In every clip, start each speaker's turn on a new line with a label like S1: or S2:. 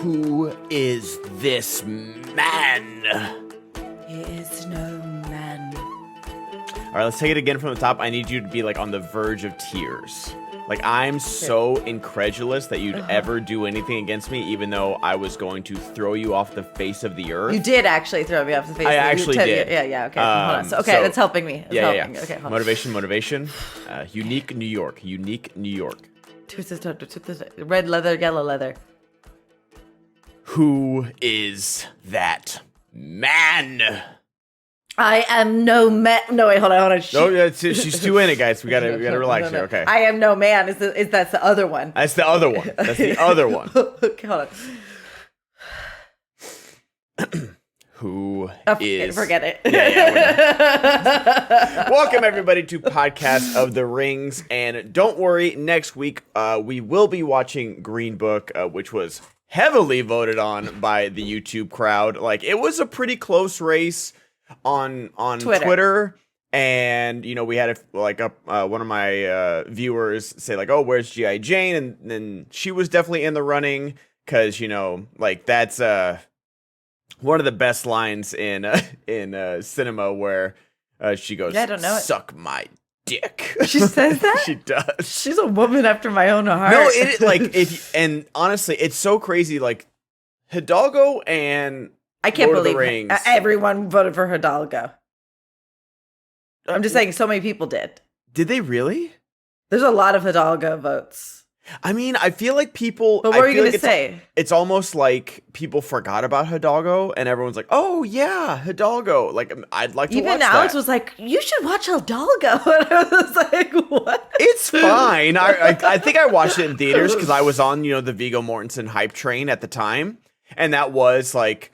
S1: Who is this man?
S2: He is no man.
S1: All right, let's take it again from the top. I need you to be like on the verge of tears. Like, I'm so incredulous that you'd ever do anything against me, even though I was going to throw you off the face of the earth.
S2: You did actually throw me off the face of the earth.
S1: I actually did.
S2: Yeah, okay. Hold on. So, that's helping me.
S1: Yeah.
S2: Okay, hold on.
S1: Motivation. Unique New York.
S2: Red leather, yellow leather.
S1: Who is that man?
S2: I am no man. No, wait, hold on.
S1: No, she's too in it, guys. We gotta relax here. Okay.
S2: I am no man. That's the other one?
S1: That's the other one.
S2: Okay, hold on.
S1: Who is?
S2: Forget it.
S1: Yeah. Welcome everybody to Podcast of the Rings, and don't worry. Next week, we will be watching Green Book, which was heavily voted on by the YouTube crowd. Like, it was a pretty close race on Twitter. And we had one of my viewers say like, "Oh, where's G.I. Jane?" And then she was definitely in the running because that's one of the best lines in cinema where she goes,
S2: "Yeah, I don't know
S1: suck my dick."
S2: She says that?
S1: She does.
S2: She's a woman after my own heart.
S1: No, and honestly, it's so crazy. Like, Hidalgo and
S2: I can't
S1: Lord of
S2: believe
S1: the Rings.
S2: Everyone voted for Hidalgo. I'm just saying, so many people did.
S1: Did they really?
S2: There's a lot of Hidalgo votes.
S1: I mean, I feel like people...
S2: But what were you going to say?
S1: It's almost like people forgot about Hidalgo, and everyone's like, "Oh, yeah, Hidalgo." Like, I'd like to watch that.
S2: Even Alex was like, "You should watch Hidalgo." And I was like, what?
S1: It's fine. I think I watched it in theaters because I was on, the Viggo Mortensen hype train at the time. And that was, like,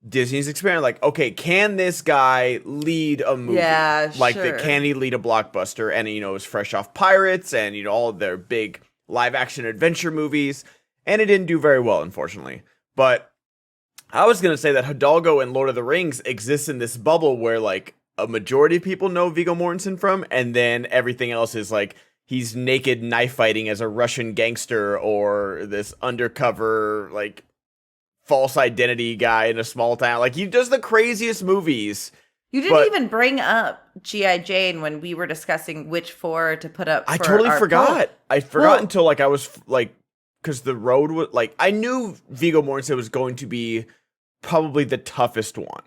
S1: Disney's experiment. Like, okay, can this guy lead a movie?
S2: Yeah,
S1: like,
S2: sure.
S1: Can he lead a blockbuster? And, it was fresh off Pirates and, all of their big live-action adventure movies. And it didn't do very well, unfortunately. But I was going to say that Hidalgo and Lord of the Rings exists in this bubble where, like, a majority of people know Viggo Mortensen from, and then everything else is, like, he's naked knife fighting as a Russian gangster or this undercover, like, false identity guy in a small town. Like, he does the craziest movies.
S2: You didn't even bring up G.I. Jane when we were discussing which four to put up.
S1: I totally forgot. I forgot until, like, I was, like, because the road was, like, I knew Viggo Mortensen was going to be probably the toughest one.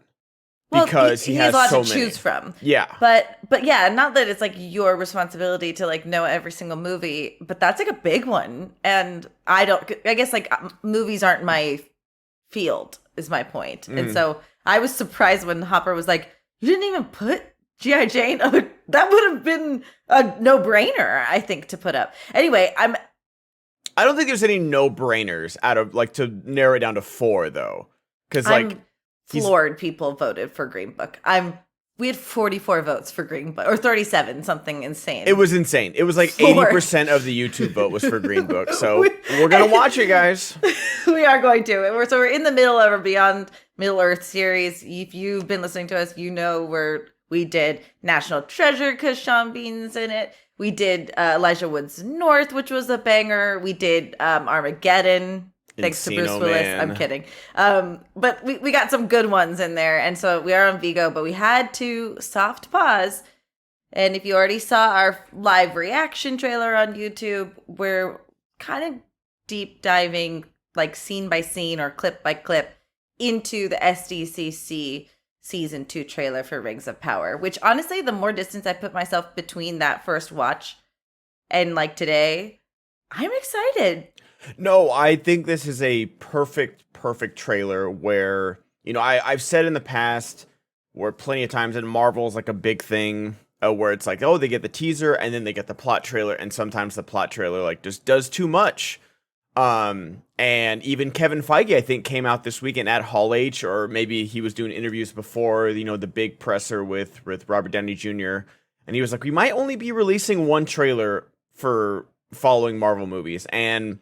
S1: Because he has a lot to choose from. Yeah.
S2: But yeah, not that it's like your responsibility to like know every single movie, but that's like a big one. And I guess like movies aren't my field is my point. And so I was surprised when Hopper was like, "You didn't even put G.I. Jane?" That would have been a no-brainer, I think, to put up. Anyway, I
S1: don't think there's any no-brainers out of, like, to narrow it down to 4, though. Because, like,
S2: floored people voted for Green Book. We had 44 votes for Green Book, or 37, something insane.
S1: It was insane. It was like 80% of the YouTube vote was for Green Book. So we're going to watch it, guys.
S2: We are going to. So we're in the middle of our Beyond Middle-earth series. If you've been listening to us, you know we did National Treasure because Sean Bean's in it. We did Elijah Wood's North, which was a banger. We did Armageddon. Thanks to Bruce Willis. I'm kidding. But we got some good ones in there. And so we are on Vigo, but we had to soft pause. And if you already saw our live reaction trailer on YouTube, we're kind of deep diving, like scene by scene or clip by clip, into the SDCC Season 2 trailer for Rings of Power. Which honestly, the more distance I put myself between that first watch and like today, I'm excited.
S1: No, I think this is a perfect trailer where, I've said in the past where plenty of times in Marvel is like a big thing where it's like, oh, they get the teaser and then they get the plot trailer. And sometimes the plot trailer like just does too much. And even Kevin Feige, I think, came out this weekend at Hall H, or maybe he was doing interviews before, the big presser with Robert Downey Jr. And he was like, we might only be releasing one trailer for following Marvel movies. And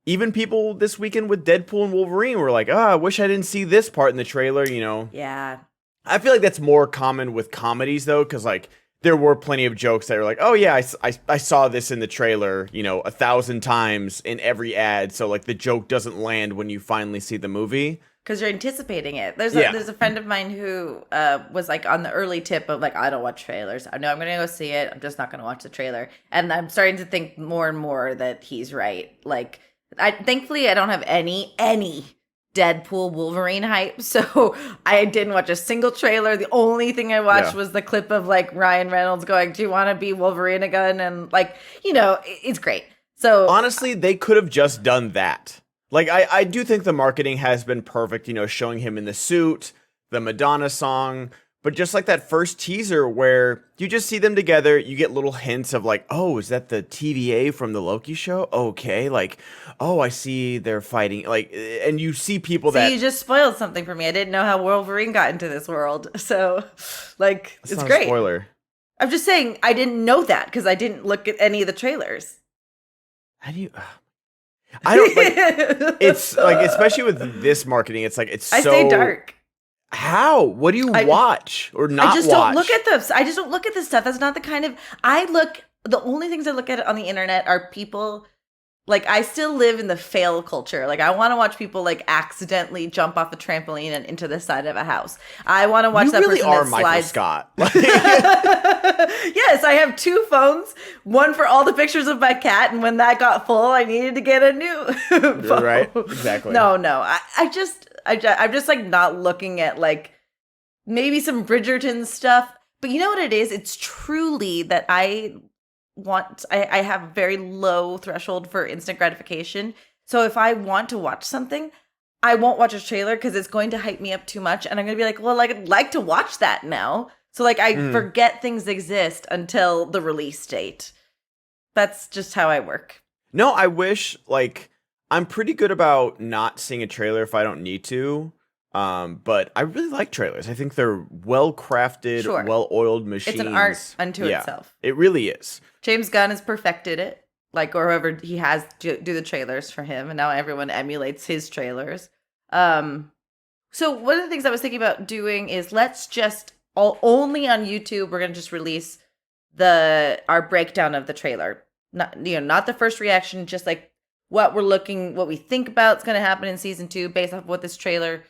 S1: even people this weekend with Deadpool and Wolverine were like, I wish I didn't see this part in the trailer,
S2: Yeah.
S1: I feel like that's more common with comedies, though, because, like, there were plenty of jokes that were like, oh yeah, I saw this in the trailer, 1,000 times in every ad. So like the joke doesn't land when you finally see the movie.
S2: Because you're anticipating it. There's a friend of mine who was like on the early tip of like, I don't watch trailers. I know I'm going to go see it. I'm just not going to watch the trailer. And I'm starting to think more and more that he's right. Like, thankfully, I don't have any Deadpool Wolverine hype. So I didn't watch a single trailer. The only thing I watched was the clip of like Ryan Reynolds going, do you want to be Wolverine again? And like, it's great. So
S1: honestly, they could have just done that. Like, I do think the marketing has been perfect, showing him in the suit, the Madonna song, but just like that first teaser where you just see them together, you get little hints of like, oh, is that the TVA from the Loki show? Okay, like, oh, I see they're fighting, like, and you see people
S2: that... you just spoiled something for me. I didn't know how Wolverine got into this world, so, like,
S1: it's
S2: great.
S1: A spoiler.
S2: I'm just saying, I didn't know that because I didn't look at any of the trailers.
S1: How do you... I don't like it's like, especially with this marketing, it's like I
S2: stay dark.
S1: How? What do you watch or not watch?
S2: I just don't look at this. I just don't look at this stuff. That's not the kind of the only things I look at on the internet are people. Like, I still live in the fail culture. Like, I want to watch people like accidentally jump off a trampoline and into the side of a house. I want to watch that person that slides.
S1: Michael Scott.
S2: Yes, I have 2 phones. One for all the pictures of my cat, and when that got full, I needed to get a new phone.
S1: Right? Exactly.
S2: No. I'm just like not looking at like maybe some Bridgerton stuff. But you know what it is? It's truly that I have very low threshold for instant gratification. So if I want to watch something, I won't watch a trailer because it's going to hype me up too much. And I'm going to be like, well, I'd like to watch that now. So like I forget things exist until the release date. That's just how I work.
S1: No, I wish, like, I'm pretty good about not seeing a trailer if I don't need to. But I really like trailers. I think they're well-crafted, well-oiled machines.
S2: It's an art unto itself.
S1: It really is.
S2: James Gunn has perfected it, like, or whoever he has do the trailers for him, and now everyone emulates his trailers. So one of the things I was thinking about doing is let's just only on YouTube we're gonna just release our breakdown of the trailer, not the first reaction, just like what we think about is gonna happen in season 2 based off what this trailer,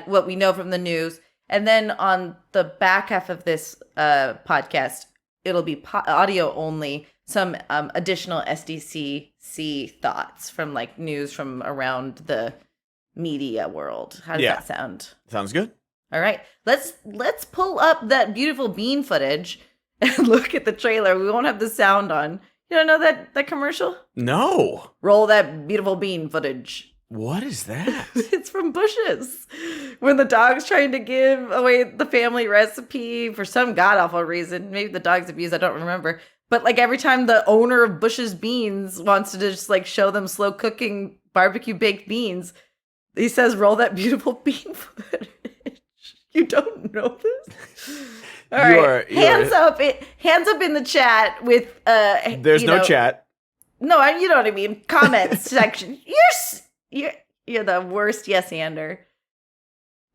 S2: what we know from the news, and then on the back half of this podcast. It'll be audio only, some additional SDCC thoughts from like news from around the media world. How does that sound?
S1: Sounds good.
S2: All right. Let's pull up that beautiful bean footage and look at the trailer. We won't have the sound on. You don't know that commercial?
S1: No.
S2: Roll that beautiful bean footage.
S1: What is that?
S2: It's from Bush's. When the dog's trying to give away the family recipe for some god-awful reason. Maybe the dog's abused, I don't remember. But like every time the owner of Bush's Beans wants to just like show them slow cooking barbecue baked beans, he says, roll that beautiful bean footage. You don't know this? All right. Hands up in the chat with
S1: There's no chat.
S2: No, you know what I mean. Comments section. You're the worst yes-ander.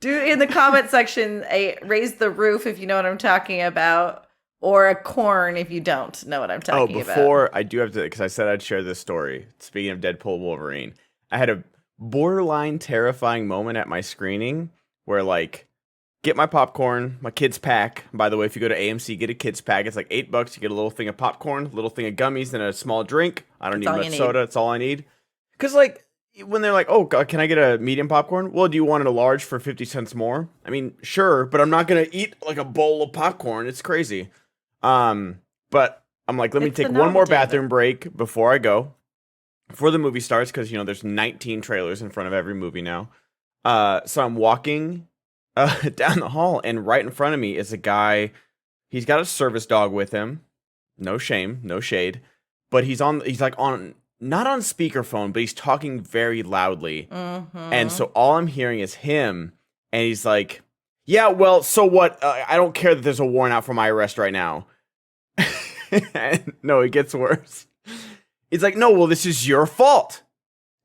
S2: Do in the comment section a raise the roof if you know what I'm talking about, or a corn if you don't know what I'm talking about.
S1: Before I do have to, because I said I'd share this story. Speaking of Deadpool Wolverine, I had a borderline terrifying moment at my screening where like, get my popcorn, my kids pack. By the way, if you go to AMC, get a kids pack. It's like $8. You get a little thing of popcorn, a little thing of gummies, and a small drink. I don't need much soda. That's all I need. Because like, when they're like, oh, God, can I get a medium popcorn? Well, do you want it a large for 50 cents more? I mean, sure, but I'm not going to eat like a bowl of popcorn. It's crazy. But I'm like, let me take one more bathroom break before I go, before the movie starts, because, there's 19 trailers in front of every movie now. So I'm walking down the hall, and right in front of me is a guy. He's got a service dog with him. No shame, no shade. But he's like on... not on speakerphone, but he's talking very loudly. Mm-hmm. And so all I'm hearing is him. And he's like, yeah, well, so what? I don't care that there's a warrant out for my arrest right now. And no, it gets worse. It's like, no, well, this is your fault.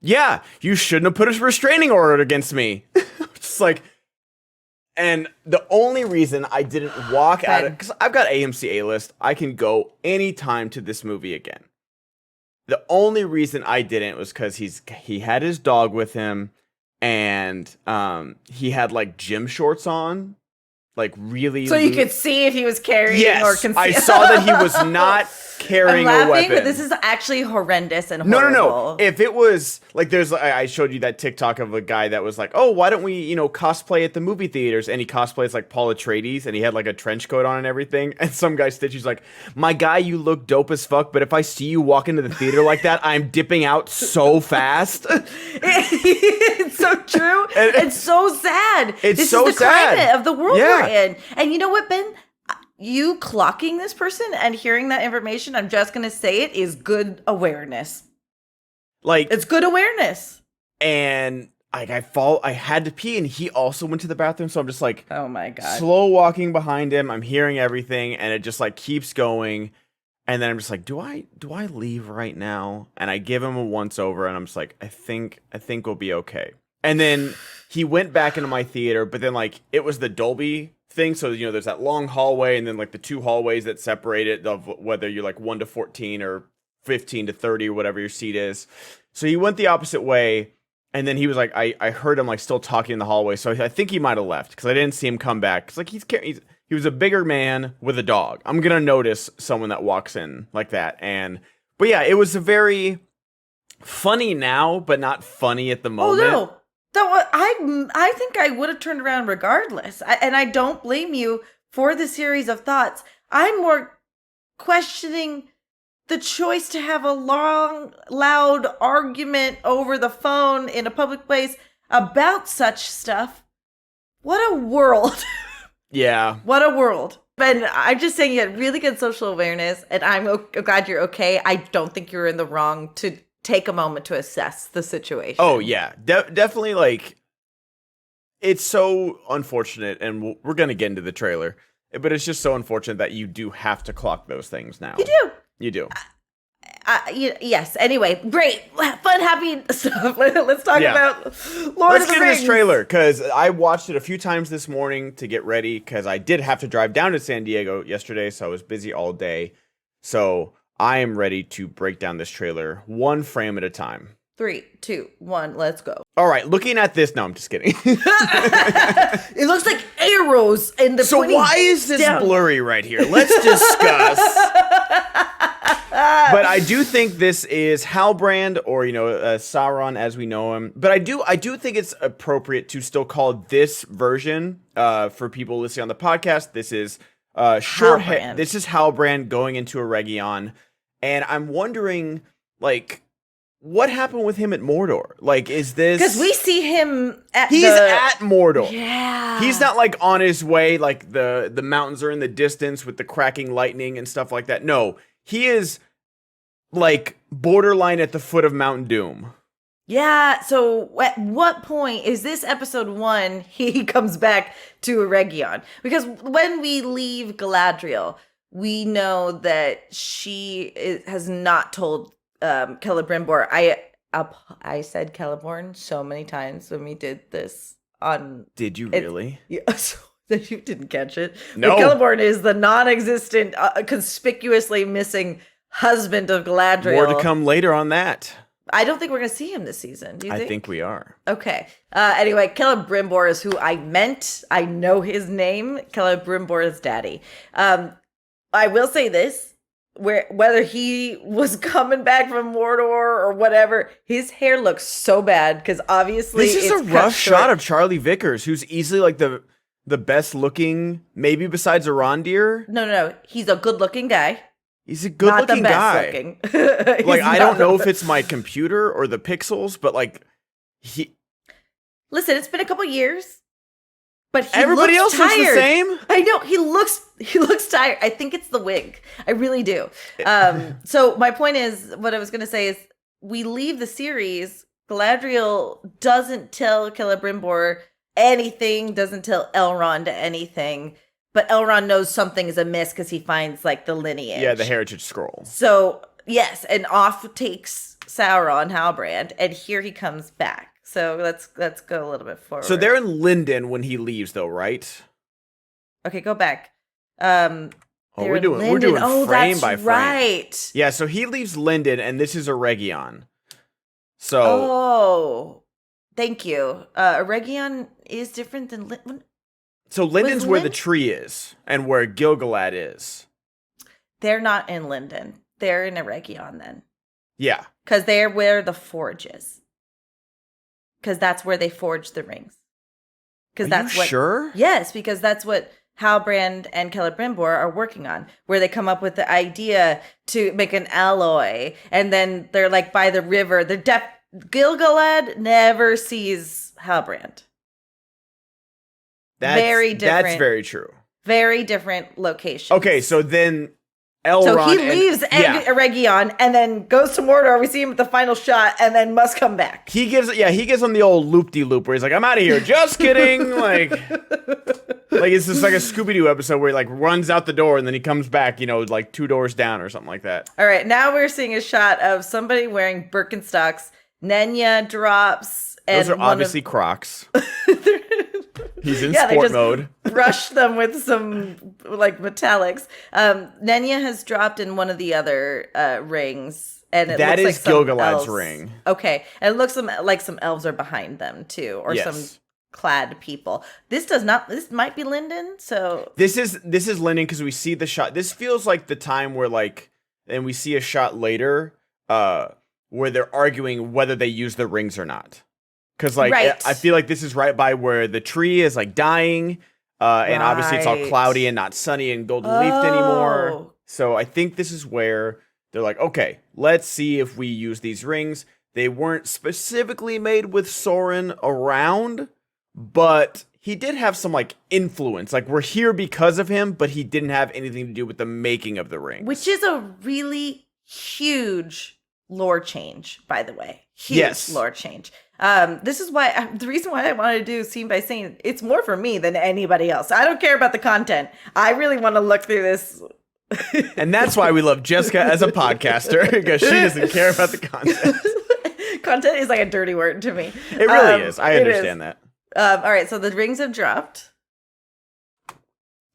S1: Yeah, you shouldn't have put a restraining order against me. Just like, And the only reason I didn't walk out of,
S2: Ben.
S1: because I've got AMC A-list, I can go anytime to this movie again. The only reason I didn't was because he had his dog with him, and he had like gym shorts on, like really.
S2: So you could see if he was carrying or concealing.
S1: I saw that he was not carrying
S2: I'm laughing,
S1: a weapon.
S2: but this is actually horrendous and
S1: No.
S2: horrible.
S1: If it was like, I showed you that TikTok of a guy that was like, oh, why don't we, cosplay at the movie theaters? And he cosplays like Paul Atreides, and he had like a trench coat on and everything. And some guy Stitchy's like, my guy, you look dope as fuck, but if I see you walk into the theater like that, I'm dipping out so fast.
S2: It's so true. It's so sad. This
S1: so
S2: is the
S1: sad.
S2: climate of the world
S1: Yeah.
S2: we're in. And you know what, Ben? You clocking this person and hearing that information, I'm just going to say it, is good awareness.
S1: Like,
S2: It's good awareness.
S1: and like I had to pee, and he also went to the bathroom, so I'm just like,
S2: Oh my God.
S1: slow walking behind him. I'm hearing everything, and it just like keeps going. And then I'm just like, do I leave right now? And I give him a once over, and I'm just like, I think we'll be okay. And then he went back into my theater, but then like it was the Dolby thing, so there's that long hallway, and then like the two hallways that separate it, of whether you're like 1 to 14 or 15 to 30 or whatever your seat is. So he went the opposite way, and then he was like, I heard him like still talking in the hallway, so I think he might have left because I didn't see him come back. Cause like he was a bigger man with a dog. I'm gonna notice someone that walks in like that, but yeah, it was a very funny now, but not funny at the moment.
S2: Oh, no. I think I would have turned around regardless. And I don't blame you for the series of thoughts. I'm more questioning the choice to have a long, loud argument over the phone in a public place about such stuff. What a world.
S1: Yeah.
S2: What a world. Ben, I'm just saying you had really good social awareness, and I'm glad you're okay. I don't think you're in the wrong to take a moment to assess the situation.
S1: Oh, yeah. Definitely, like, it's so unfortunate, and we're going to get into the trailer, but it's just so unfortunate that you do have to clock those things now.
S2: You do.
S1: You do.
S2: Yes. Anyway, great, fun, happy stuff. Let's talk about Lord
S1: Let's
S2: of the
S1: get into
S2: Rings.
S1: this trailer, because I watched it a few times this morning to get ready, because I did have to drive down to San Diego yesterday, so I was busy all day. So I am ready to break down this trailer one frame at a time.
S2: 3, 2, 1, let's go.
S1: All right, looking at this, no, I'm just kidding.
S2: It looks like arrows in the.
S1: So why is this blurry right here? Let's discuss. But I do think this is Halbrand, or Sauron as we know him. But I do think it's appropriate to still call this version for people listening on the podcast. This is
S2: Halbrand.
S1: This is Halbrand going into Eregion, and I'm wondering, like, what happened with him at Mordor? Like, is this
S2: because we see him at
S1: He's at Mordor.
S2: Yeah.
S1: He's not like on his way, like the mountains are in the distance with the cracking lightning and stuff like that. No, he is like borderline at the foot of Mount Doom.
S2: Yeah, so at what point is this episode 1 he comes back to Eregion? Because when we leave Galadriel, we know that she has not told Celebrimbor. I said Celeborn so many times when we did this on...
S1: Did you really?
S2: Yeah, so that you didn't catch it.
S1: No.
S2: But Celeborn is the non-existent, conspicuously missing husband of Galadriel.
S1: More to come later on that.
S2: I don't think we're going to see him this season. Do you think?
S1: I think we are.
S2: Okay. Anyway, Celebrimbor is who I meant. I know his name. Celebrimbor's daddy. I will say this. Whether he was coming back from Mordor or whatever, his hair looks so bad because obviously
S1: this is
S2: it's
S1: a rough shot of Charlie Vickers, who's easily like the best looking, maybe besides Arondir.
S2: No. He's a good looking guy.
S1: He's a good looking guy.
S2: Looking.
S1: Like, I don't know if it's my computer or the pixels, but like
S2: Listen, it's been a couple years. But
S1: everybody else looks the same.
S2: I know he looks tired. I think it's the wig. I really do. So my point is, what I was going to say is, we leave the series. Galadriel doesn't tell Celebrimbor anything. Doesn't tell Elrond anything. But Elrond knows something is amiss because he finds like the lineage.
S1: Yeah, the heritage scroll.
S2: So yes, and off takes Sauron, Halbrand, and here he comes back. So let's go a little bit forward.
S1: So they're in Linden when he leaves, though, right?
S2: Okay, go back.
S1: We're doing frame by frame.
S2: Right.
S1: Yeah, so he leaves Linden, and this is Eregion. So.
S2: Oh, thank you. Eregion is different than Linden.
S1: So Linden's where the tree is, and where Gilgalad is.
S2: They're not in Linden. They're in Eregion then.
S1: Yeah.
S2: Because they're where the forge is. Because that's where they forge the rings. Because that's what.
S1: Sure?
S2: Yes, because that's what Halbrand and Celebrimbor are working on, where they come up with the idea to make an alloy, and then they're like by the river. Gilgalad never sees Halbrand. Very different.
S1: That's very true.
S2: Very different location.
S1: Okay, so then Elrond.
S2: So he leaves Eregion and then goes to Mordor. We see him at the final shot, and then must come back.
S1: He gives on the old loop-de-loop where he's like, "I'm out of here." Just kidding. like it's just like a Scooby-Doo episode where he like runs out the door and then he comes back, like 2 doors down or something like that.
S2: All right, now we're seeing a shot of somebody wearing Birkenstocks. Nenya drops. And
S1: those are obviously Crocs. He's in sport
S2: they just
S1: mode.
S2: Brush them with some like metallics. Nenya has dropped in one of the other rings, and
S1: that
S2: looks
S1: is
S2: like
S1: Gilgalad's ring.
S2: Okay, and it looks like some elves are behind them too, or some clad people. This does not. This might be Linden. So
S1: this is Linden because we see the shot. This feels like the time where and we see a shot later, where they're arguing whether they use the rings or not. Because, I feel like this is right by where the tree is, dying. And obviously it's all cloudy and not sunny and golden-leafed anymore. So I think this is where they're like, okay, let's see if we use these rings. They weren't specifically made with Soren around, but he did have some, influence. We're here because of him, but he didn't have anything to do with the making of the rings.
S2: Which is a really huge lore change, by the way. Huge lore change. This is why the reason why I wanted to do scene by scene. It's more for me than anybody else. I don't care about the content. I really want to look through this.
S1: And that's why we love Jessica as a podcaster, because she doesn't care about the content.
S2: Content is like a dirty word to me.
S1: It really is. I understand that.
S2: All right, so the rings have dropped.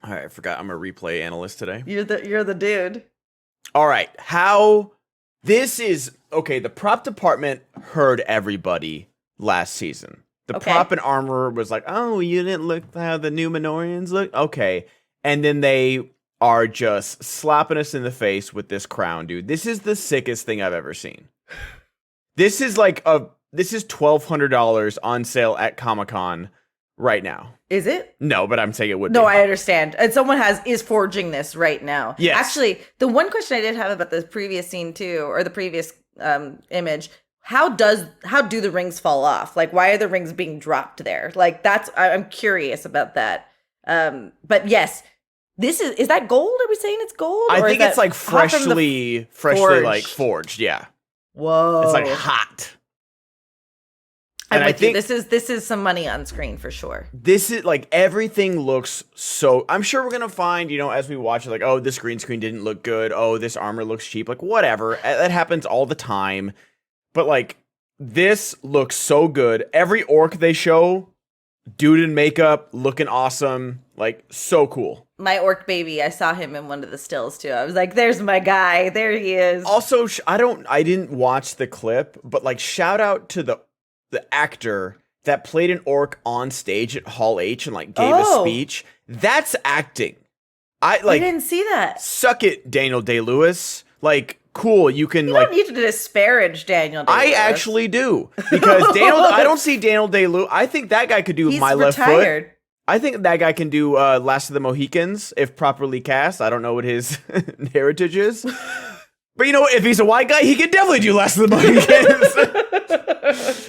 S1: All right, I forgot I'm a replay analyst today.
S2: You're the dude.
S1: All right, this is okay. The prop department heard everybody last season. The prop and armor was like, "Oh, you didn't look how the Numenorians look." Okay, and then they are just slapping us in the face with this crown, dude. This is the sickest thing I've ever seen. This is $1,200 on sale at Comic-Con right now.
S2: Is it?
S1: No, but I'm saying it would be.
S2: No, I understand. And someone is forging this right now.
S1: Yes.
S2: Actually, the one question I did have about the previous scene too, or the previous image, how do the rings fall off? Why are the rings being dropped there? I'm curious about that. But yes, is that gold? Are we saying it's gold?
S1: I think it's freshly forged. Yeah.
S2: Whoa.
S1: It's hot.
S2: And I think this is some money on screen for sure.
S1: This is everything looks so. I'm sure we're gonna find, as we watch it, oh, this green screen didn't look good. Oh, this armor looks cheap. Whatever. That happens all the time. But this looks so good. Every orc they show, dude in makeup, looking awesome. So cool.
S2: My orc baby, I saw him in one of the stills too. I was like, "There's my guy. There he is."
S1: Also, I didn't watch the clip, but shout out to the actor that played an orc on stage at Hall H and gave a speech. That's acting. I
S2: didn't see that.
S1: Suck it, Daniel Day-Lewis. Cool. You can
S2: don't need to disparage Daniel Day-Lewis.
S1: I actually do, because I don't see Daniel Day-Lewis. I think that guy could do
S2: He's
S1: My
S2: retired.
S1: Left Foot. I think that guy can do Last of the Mohicans if properly cast. I don't know what his heritage is. But if he's a white guy, he can definitely do Last of the Mohicans.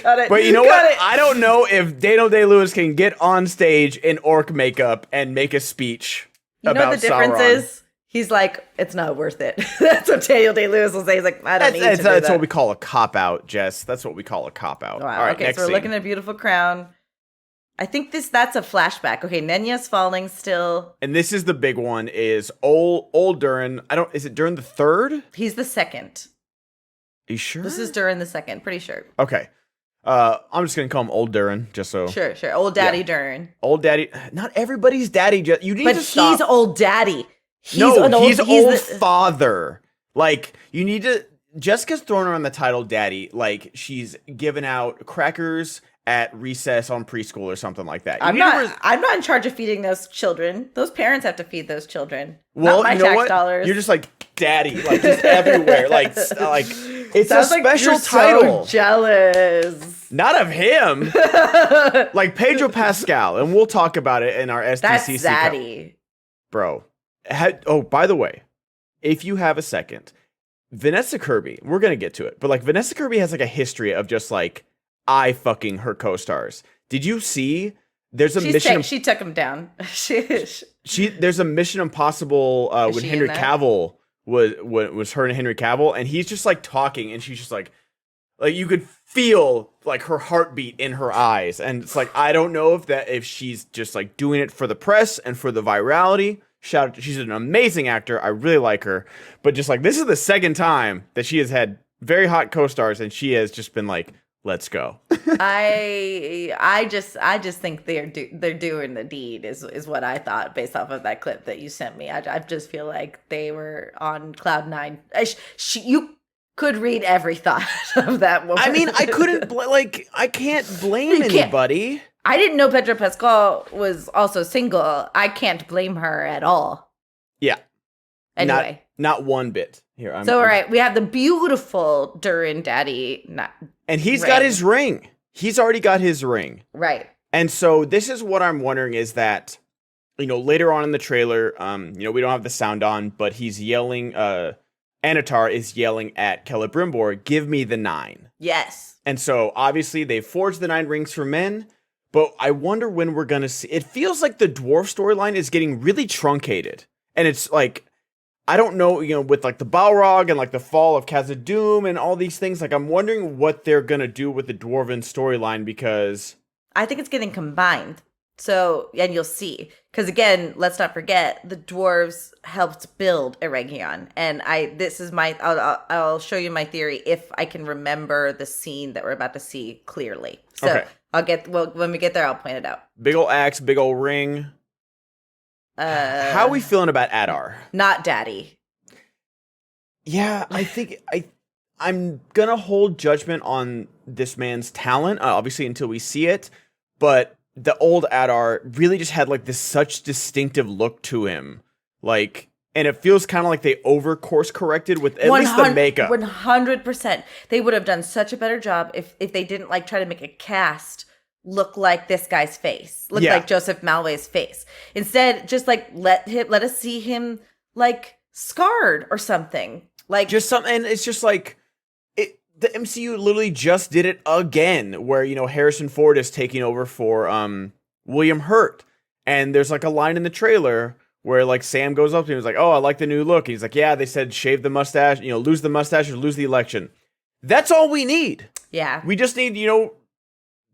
S2: Got it.
S1: But you know what? I don't know if Daniel Day-Lewis can get on stage in orc makeup and make a speech about Sauron.
S2: You know what the difference is? He's like, it's not worth it. That's what Daniel Day-Lewis will say. He's like, I don't need to do that.
S1: That's what we call a cop-out, Jess. That's what we call a cop-out.
S2: Wow.
S1: All right,
S2: okay,
S1: next
S2: so we're
S1: scene.
S2: looking at a beautiful crown. I think that's a flashback. Okay, Nenya's falling still.
S1: And this is the big one, is old Durin. Is it Durin the third?
S2: He's the second.
S1: Are you sure?
S2: This is Durin the second, pretty sure.
S1: Okay. I'm just gonna call him Old Durin, just so.
S2: Sure. Old Daddy Durin.
S1: Old Daddy. Not everybody's daddy. You need
S2: But
S1: to stop.
S2: he's Old Daddy.
S1: He's old father. Like, you need to. Jessica's thrown around the title daddy like she's giving out crackers at recess on preschool or something like that.
S2: I'm not in charge of feeding those children. Those parents have to feed those children.
S1: Well,
S2: not my
S1: you know
S2: tax
S1: what?
S2: dollars.
S1: You're just like daddy, like just everywhere. Like it's
S2: Sounds
S1: a
S2: like
S1: special
S2: you're
S1: title.
S2: So jealous.
S1: Not of him. Like Pedro Pascal, and we'll talk about it in our SDCC.
S2: That's zaddy.
S1: Bro. By the way, if you have a second, Vanessa Kirby, we're going to get to it, but like Vanessa Kirby has like a history of just like eye fucking her co-stars. Did you see? There's a
S2: she took him down.
S1: There's a Mission Impossible when Henry Cavill was her and Henry Cavill, and he's just like talking, and she's just like you could feel like her heartbeat in her eyes, and it's like I don't know if she's just like doing it for the press and for the virality. Shout out, she's an amazing actor. I really like her, but just like this is the second time that she has had very hot co-stars, and she has just been like, "Let's go."
S2: I just think they're doing the deed is what I thought based off of that clip that you sent me. I just feel like they were on cloud nine. You could read every thought of that woman.
S1: I mean, I couldn't I can't blame anybody.
S2: I didn't know Pedro Pascal was also single. I can't blame her at all.
S1: Yeah.
S2: Anyway.
S1: Not one bit. Here,
S2: all right, we have the beautiful Durin daddy.
S1: And he's got his ring. He's already got his ring.
S2: Right.
S1: And so this is what I'm wondering is that, later on in the trailer, we don't have the sound on, but he's yelling, Anatar is yelling at Celebrimbor, "Give me the 9."
S2: Yes.
S1: And so obviously they forged the 9 rings for men. But I wonder when we're going to see... It feels like the dwarf storyline is getting really truncated. And it's like... I don't know, with like the Balrog and like the fall of Khazad-dûm and all these things. Like, I'm wondering what they're going to do with the dwarven storyline because...
S2: I think it's getting combined. So, and you'll see. Because again, let's not forget, the dwarves helped build Eregion. And I'll show you my theory if I can remember the scene that we're about to see clearly. So... Okay. When we get there, I'll point it out.
S1: Big ol' axe, big ol' ring. How are we feeling about Adar?
S2: Not daddy.
S1: Yeah, I think I'm gonna hold judgment on this man's talent, obviously until we see it. But the old Adar really just had like this such distinctive look to him, and it feels kind of like they over course corrected with at least the makeup.
S2: 100%. They would have done such a better job if they didn't try to make a cast look like this guy's face, like Joseph Malway's face. Instead, just let us see him scarred or something.
S1: Just something. And it's just the MCU literally just did it again, where Harrison Ford is taking over for William Hurt, and there's a line in the trailer where Sam goes up to him and is like, "Oh, I like the new look." And he's like, "Yeah, they said shave the mustache, lose the mustache or lose the election." That's all we need.
S2: Yeah.
S1: We just need,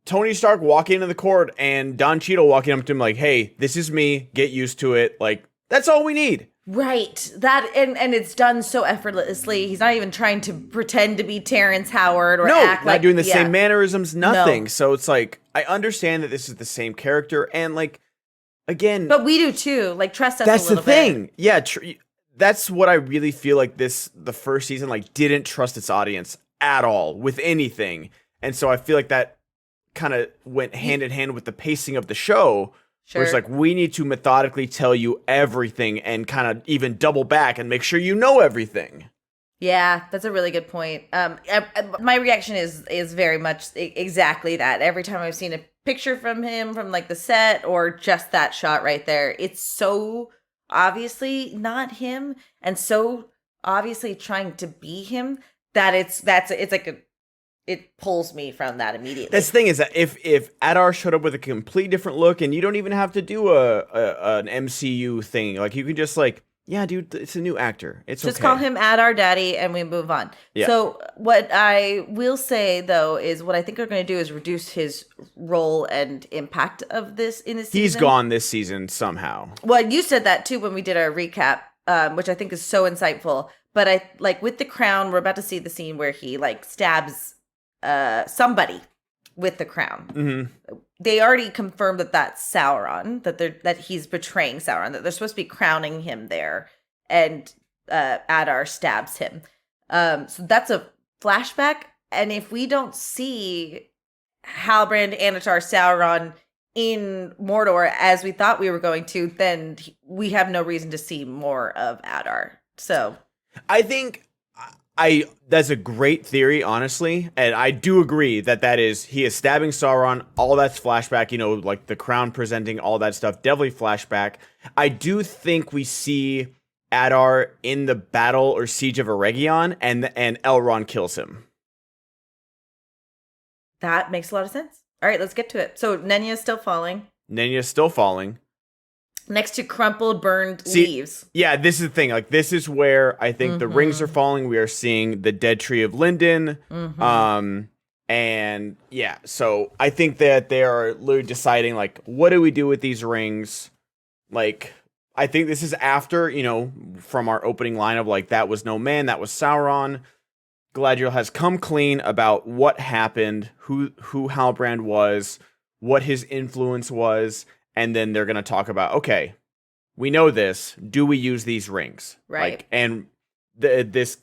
S1: Tony Stark walking into the court and Don Cheadle walking up to him like, "Hey, this is me. Get used to it." That's all we need.
S2: Right. That and it's done so effortlessly. He's not even trying to pretend to be Terrence Howard or act
S1: not doing the same mannerisms, nothing. No. So it's I understand that this is the same character and again,
S2: but we do too. Trust us.
S1: That's
S2: a little
S1: the thing.
S2: Bit.
S1: Yeah, that's what I really feel like. The first season didn't trust its audience at all with anything, and so I feel like that kind of went hand in hand with the pacing of the show. Sure. Where it's we need to methodically tell you everything and kind of even double back and make sure you know everything.
S2: Yeah, that's a really good point. My reaction is very much exactly that. Every time I've seen a picture from him from the set or just that shot right there, it's so obviously not him and so obviously trying to be him that it pulls me from that immediately.
S1: That's the thing is that if Adar showed up with a complete different look, and you don't even have to do an MCU thing, you can just yeah, dude, it's a new actor. It's
S2: just
S1: okay.
S2: Call him Adar Daddy, and we move on. Yeah. So what I will say though is what I think we're going to do is reduce his role and impact of this in this season.
S1: He's gone this season somehow.
S2: Well, you said that too when we did our recap, which I think is so insightful. But I with the crown, we're about to see the scene where he stabs somebody. with the crown.
S1: Mm-hmm.
S2: They already confirmed that that's Sauron, that he's betraying Sauron, that they're supposed to be crowning him there, and Adar stabs him. So that's a flashback, and if we don't see Halbrand, Anatar, Sauron in Mordor as we thought we were going to, then we have no reason to see more of Adar. So
S1: I think that's a great theory, honestly, and I do agree that he is stabbing Sauron. All that's flashback, like the crown presenting, all that stuff, definitely flashback. I do think we see Adar in the battle or siege of Eregion, and Elrond kills him.
S2: That makes a lot of sense. All right, let's get to it. So Nenya's still falling. Next to crumpled, burned leaves.
S1: Yeah, this is the thing. Like, this is where I think the rings are falling. We are seeing the dead tree of Linden. And yeah, so I think that they are literally deciding, like, what do we do with these rings? Like, I think this is after, from our opening line of, like, that was no man, that was Sauron. Galadriel has come clean about what happened, who Halbrand was, what his influence was, and then they're going to talk about, okay, we know this. Do we use these rings?
S2: Right.
S1: Like, and this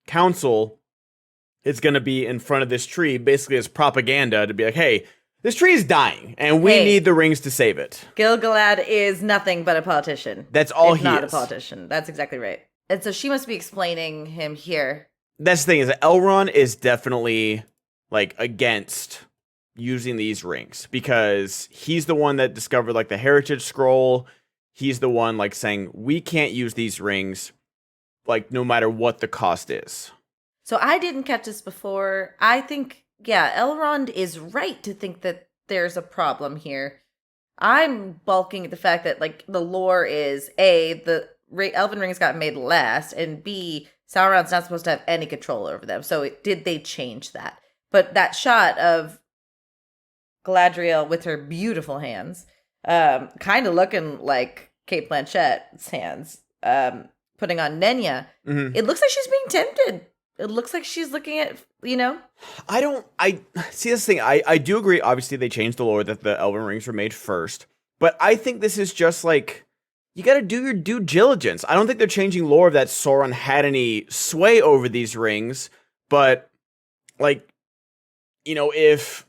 S1: council is going to be in front of this tree, basically as propaganda to be like, hey, this tree is dying, and we need the rings to save it.
S2: Gil-galad is nothing but a politician.
S1: That's all he is.
S2: Not a politician. That's exactly right. And so she must be explaining him here.
S1: That's the thing, is that Elrond is definitely, like, against using these rings, because he's the one that discovered, like, the heritage scroll. He's the one, like, saying, we can't use these rings, like, no matter what the cost is.
S2: So I didn't catch this before. I think, Elrond is right to think that there's a problem here. I'm balking at the fact that, like, the lore is, A, the Elven rings got made last, and B, Sauron's not supposed to have any control over them. So did they change that? But that shot of Galadriel with her beautiful hands, kind of looking like Cate Blanchett's hands, putting on Nenya, it looks like she's being tempted. It looks like she's looking at,
S1: I see this thing. I do agree. Obviously, they changed the lore that the Elven rings were made first. But I think this is just like, you got to do your due diligence. I don't think they're changing lore that Sauron had any sway over these rings. But, like, if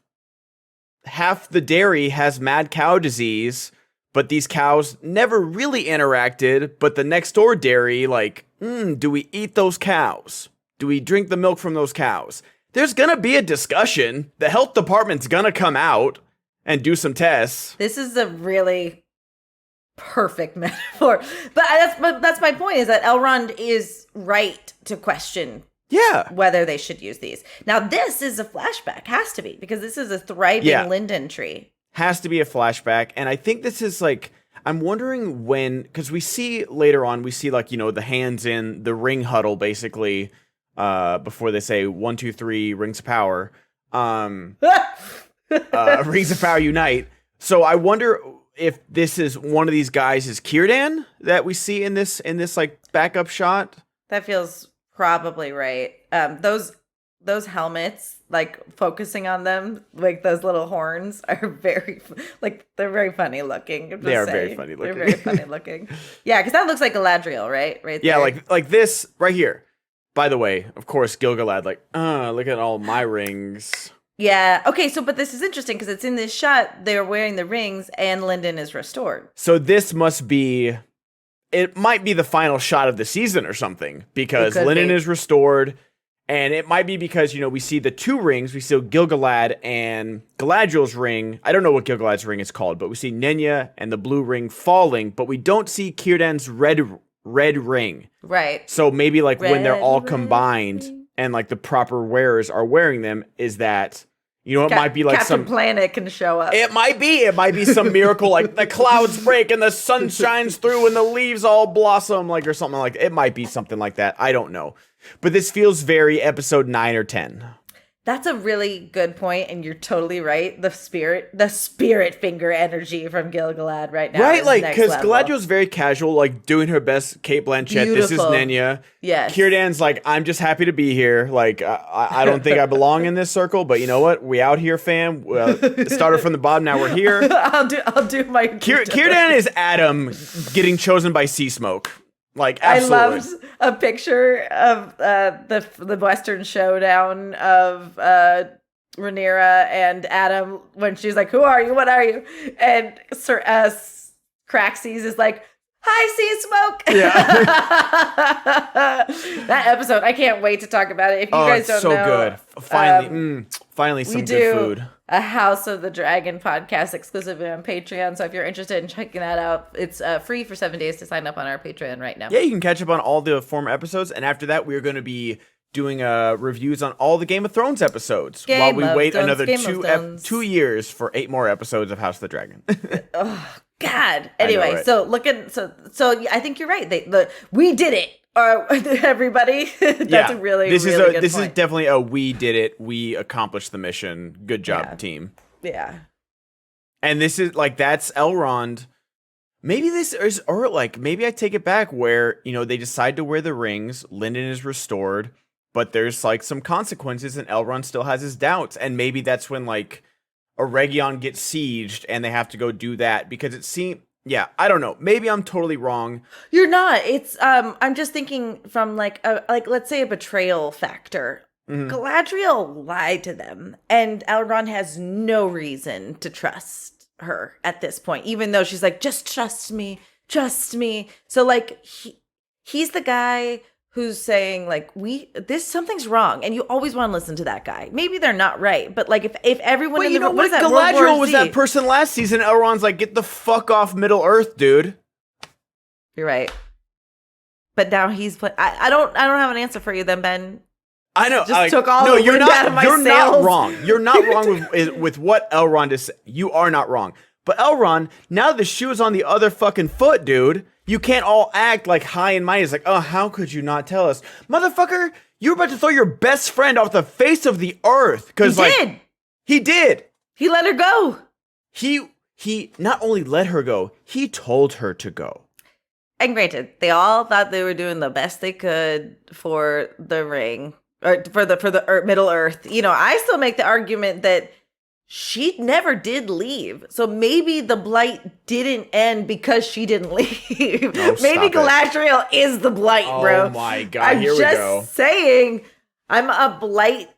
S1: half the dairy has mad cow disease, but these cows never really interacted, but the next door dairy, like, do we eat those cows? Do we drink the milk from those cows? There's going to be a discussion. The health department's going to come out and do some tests.
S2: This is a really perfect metaphor. But that's my point, is that Elrond is right to question whether they should use these. Now, this is a flashback. Has to be, because this is a thriving linden tree.
S1: Has to be a flashback. And I think this is like, I'm wondering when, because we see later on, like, the hands in the ring huddle, basically, before they say 1, 2, 3 rings of power. Rings of power unite. So I wonder if this is one of these guys is Círdan that we see in this like backup shot.
S2: That feels probably right. Those helmets, like, focusing on them, like those little horns, are very, like, they're very funny looking.
S1: They are very funny looking.
S2: They're very funny looking. Yeah, because that looks like Galadriel, right? Right.
S1: Yeah,
S2: there.
S1: like this right here. By the way, of course, Gil-galad, like, look at all my rings.
S2: Yeah. Okay. So, but this is interesting because it's in this shot. They're wearing the rings, and Linden is restored.
S1: So this must be. It might be the final shot of the season or something, because Linden is restored, and it might be because we see the 2 rings. We see Gil-galad and Galadriel's ring. I don't know what Gil-galad's ring is called, but we see Nenya and the blue ring falling, but we don't see Círdan's red ring.
S2: Right.
S1: So maybe like when they're all combined and like the proper wearers are wearing them, is that, it might be like
S2: Captain Planet can show up.
S1: It might be some miracle, like the clouds break and the sun shines through and the leaves all blossom, like, or something like that. It might be something like that. I don't know. But this feels very episode 9 or 10.
S2: That's a really good point, and you're totally right. The spirit finger energy from Gil-galad right now,
S1: Right,
S2: is
S1: like,
S2: next
S1: because
S2: level.
S1: Galadriel's very casual, like, doing her best. Kate Blanchett, this is
S2: Beautiful.
S1: Nenya.
S2: Yes.
S1: Círdan's like, I'm just happy to be here. Like, I don't think I belong in this circle, but you know what? We out here, fam. Started from the bottom, now we're here.
S2: I'll do my.
S1: Círdan is Adam getting chosen by Sea Smoke. Like, absolutely.
S2: I loved a picture of the Western showdown of Rhaenyra and Adam when she's like, "Who are you? What are you?" And Craxes is like, "Hi, Sea Smoke."
S1: Yeah.
S2: That episode, I can't wait to talk about it. If you guys don't know,
S1: so good. Finally, some good food.
S2: A House of the Dragon podcast exclusively on Patreon. So if you're interested in checking that out, it's free for 7 days to sign up on our Patreon right now.
S1: Yeah, you can catch up on all the former episodes, and after that, we're going to be doing reviews on all the Game of Thrones episodes while we wait another 2 years for 8 more episodes of House of the Dragon.
S2: Oh God. Anyway,
S1: know, right?
S2: so I think you're right. We did it. Everybody. That's a really good point.
S1: This is definitely a we did it. We accomplished the mission. Good job, team.
S2: Yeah.
S1: And this is like, that's Elrond. Maybe this is, or like, maybe I take it back where, they decide to wear the rings. Lyndon is restored, but there's like some consequences and Elrond still has his doubts. And maybe that's when like Eregion gets sieged and they have to go do that because it seemed, yeah, I don't know. Maybe I'm totally wrong.
S2: You're not. It's I'm just thinking from like let's say a betrayal factor. Mm-hmm. Galadriel lied to them, and Elrond has no reason to trust her at this point, even though she's like, just trust me. So like he's the guy who's saying like something's wrong, and you always want to listen to that guy. Maybe they're not right, but like if everyone in the
S1: what is that? Galadriel was that person last season. Elrond's like, get the fuck off Middle Earth, dude.
S2: You're right, but now he's I don't have an answer for you then, Ben.
S1: I know.
S2: Took all the wind out of my sails.
S1: Not wrong. You're not wrong with what Elrond is saying. You are not wrong. But Elrond, now the shoe is on the other fucking foot, dude. You can't all act like high and mighty. It's like, oh, how could you not tell us? Motherfucker, you were about to throw your best friend off the face of the earth. He did.
S2: He let her go.
S1: He not only let her go, he told her to go.
S2: And granted, they all thought they were doing the best they could for the ring. Or for the Middle Earth. I still make the argument that she never did leave. So maybe the blight didn't end because she didn't leave.
S1: Oh,
S2: maybe Galadriel is the blight, bro.
S1: Oh my God, here we go.
S2: I'm just saying, I'm a blight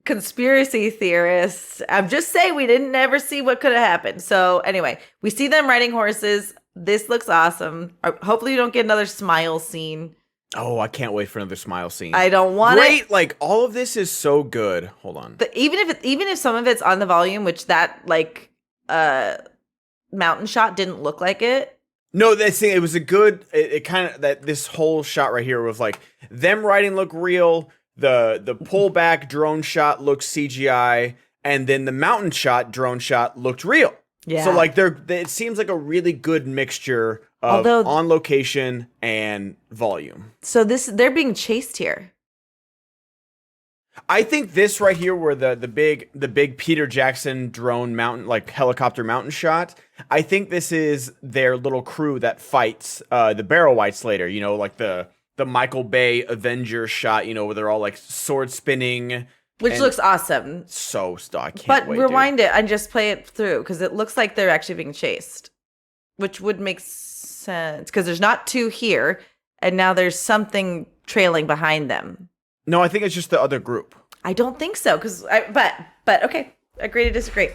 S2: conspiracy theorist. I'm just saying we didn't ever see what could have happened. So anyway, we see them riding horses. This looks awesome. Hopefully you don't get another smile scene.
S1: Oh, I can't wait for another smile scene.
S2: I don't want
S1: it. Like, all of this is so good. Hold on.
S2: Even if some of it's on the volume, which that mountain shot didn't look like it.
S1: No, it was a good. It kind of that this whole shot right here was like them riding look real. The pullback drone shot looked CGI, and then the mountain shot drone shot looked real. Yeah. So like it seems like a really good mixture of on location and volume.
S2: So they're being chased here.
S1: I think this right here, where the big Peter Jackson drone mountain, like helicopter mountain shot. I think this is their little crew that fights the Barrow Whites later. Like the Michael Bay Avenger shot. Where they're all like sword spinning.
S2: Which looks awesome.
S1: So I can't
S2: but
S1: wait,
S2: rewind it and just play it through because it looks like they're actually being chased, which would make sense because there's not two here, and now there's something trailing behind them.
S1: No, I think it's just the other group.
S2: I don't think so but okay, agree to disagree.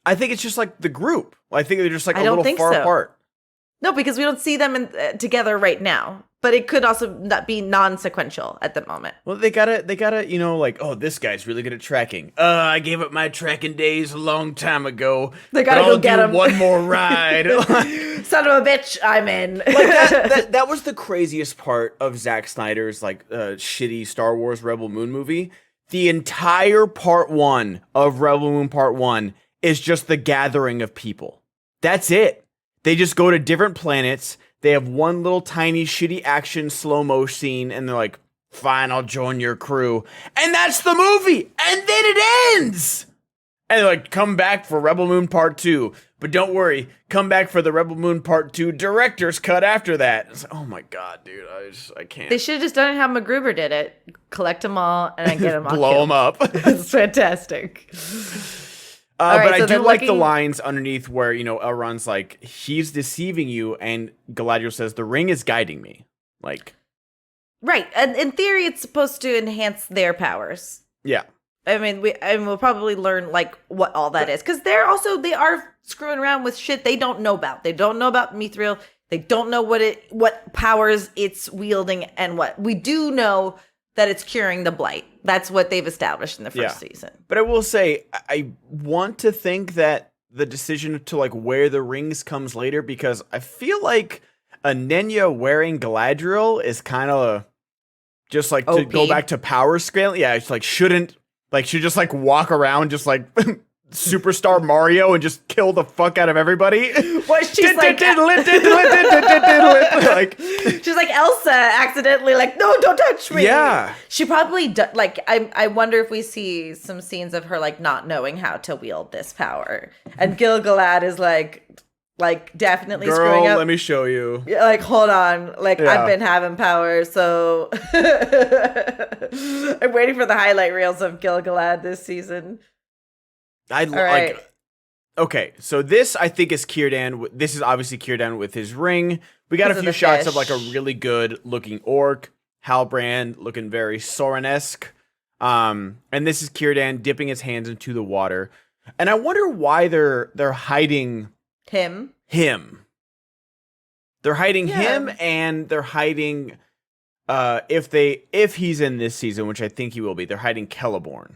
S1: I think it's just like the group. I think they're just like a little far apart.
S2: No, because we don't see them together right now. But it could also not be non-sequential at the moment.
S1: Well, they gotta, like, oh, this guy's really good at tracking. I gave up my tracking days a long time ago.
S2: They gotta go get him.
S1: One more ride.
S2: Son of a bitch, I'm in.
S1: Like that was the craziest part of Zack Snyder's like shitty Star Wars Rebel Moon movie. The entire part 1 of Rebel Moon Part 1 is just the gathering of people. That's it. They just go to different planets. They have one little tiny shitty action slow-mo scene, and they're like, Fine, I'll join your crew. And that's the movie. And then it ends. And they're like, come back for Rebel Moon Part 2. But don't worry, come back for the Rebel Moon Part 2 director's cut after that. It's like, oh my God, dude, I can't.
S2: They should have just done it how MacGruber did it. Collect them all and then get them all
S1: Blow
S2: killed.
S1: them up.
S2: It's fantastic.
S1: But
S2: so
S1: I do like the
S2: looking-
S1: lines underneath where, Elrond's like, he's deceiving you, and Galadriel says, the ring is guiding me. Like...
S2: Right. And in theory, it's supposed to enhance their powers.
S1: Yeah.
S2: I mean, we'll probably learn like what all that is, because they are screwing around with shit they don't know about. They don't know about Mithril. They don't know what powers it's wielding and what. We do know that it's curing the blight. That's what they've established in the first season.
S1: But I will say, I want to think that the decision to like wear the rings comes later, because I feel like Anenya wearing Galadriel is kind of just like to go back to power scale. Yeah, it's like should just like walk around just like superstar Mario and just kill the fuck out of everybody.
S2: What she's like,
S1: like
S2: she's like Elsa accidentally like, no, don't touch me.
S1: Yeah,
S2: she probably like. I wonder if we see some scenes of her like not knowing how to wield this power, and Gil-galad is like definitely
S1: girl,
S2: screwing up.
S1: let me show you.
S2: Yeah, like, hold on. Like, I've been having power, so I'm waiting for the highlight reels of Gil-galad this season.
S1: Like. Okay, so this I think is Círdan. This is obviously Círdan with his ring. We got a few shots of like a really good looking orc. Halbrand looking very Sauron-esque. And this is Círdan dipping his hands into the water. And I wonder why they're hiding
S2: him.
S1: They're hiding him, and they're hiding if he's in this season, which I think he will be. They're hiding Celeborn.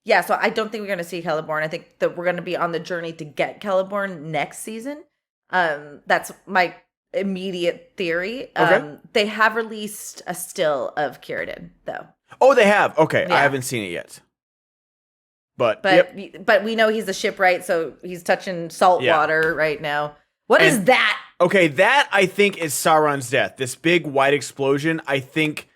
S2: Yeah, so I don't think we're going to see Celeborn. I think that we're going to be on the journey to get Celeborn next season. That's my immediate theory.
S1: Okay.
S2: They have released a still of Círdan, though.
S1: Oh, they have. Okay,
S2: yeah.
S1: I haven't seen it yet. But
S2: we know he's a shipwright, so he's touching salt water right now. What is that?
S1: Okay, that I think is Sauron's death. This big white explosion, I think,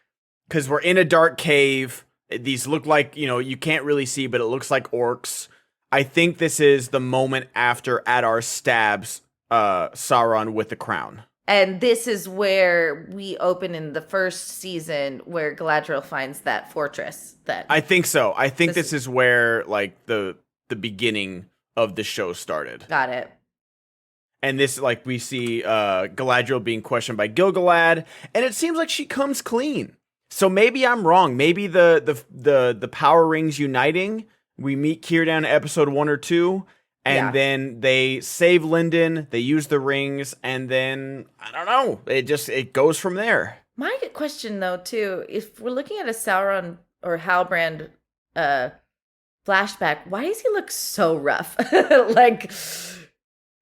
S1: because we're in a dark cave. These look like, you can't really see, but it looks like orcs. I think this is the moment after Adar stabs Sauron with the crown.
S2: And this is where we open in the first season where Galadriel finds that fortress. I
S1: think so. I think this is where like the beginning of the show started.
S2: Got it.
S1: And this, like, we see Galadriel being questioned by Gil-galad, and it seems like she comes clean. So maybe I'm wrong. Maybe the power rings uniting. We meet Círdan in episode 1 or 2, and then they save Lyndon. They use the rings, and then I don't know. It goes from there.
S2: My question, though, too, if we're looking at a Sauron or Halbrand flashback, why does he look so rough? like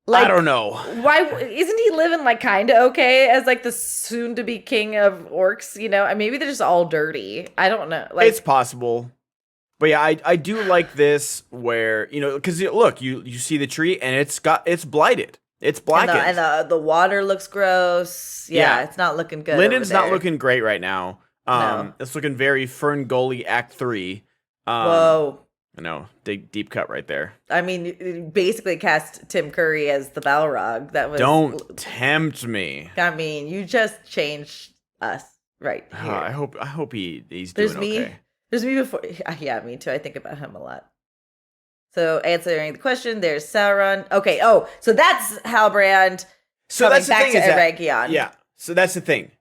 S1: I don't know.
S2: Why isn't he living like kind of okay as like the soon to be king of orcs? Maybe they're just all dirty. I don't know. Like,
S1: it's possible, but yeah, I do like this where because look, you see the tree and it's blighted. It's blackened,
S2: and the water looks gross. Yeah, it's not looking good.
S1: Lyndon's not looking great right now. No. It's looking very Ferngully Act 3.
S2: Whoa.
S1: I know, deep cut right there.
S2: I mean, it basically cast Tim Curry as the Balrog. That was
S1: don't tempt me.
S2: I mean, you just changed us right here.
S1: I hope he's doing okay.
S2: There's me before. Yeah, me too. I think about him a lot. So answering the question, there's Sauron. Okay. Oh, so that's Halbrand.
S1: So that's the
S2: back
S1: thing
S2: to
S1: is
S2: Eregion.
S1: Yeah. So that's the thing.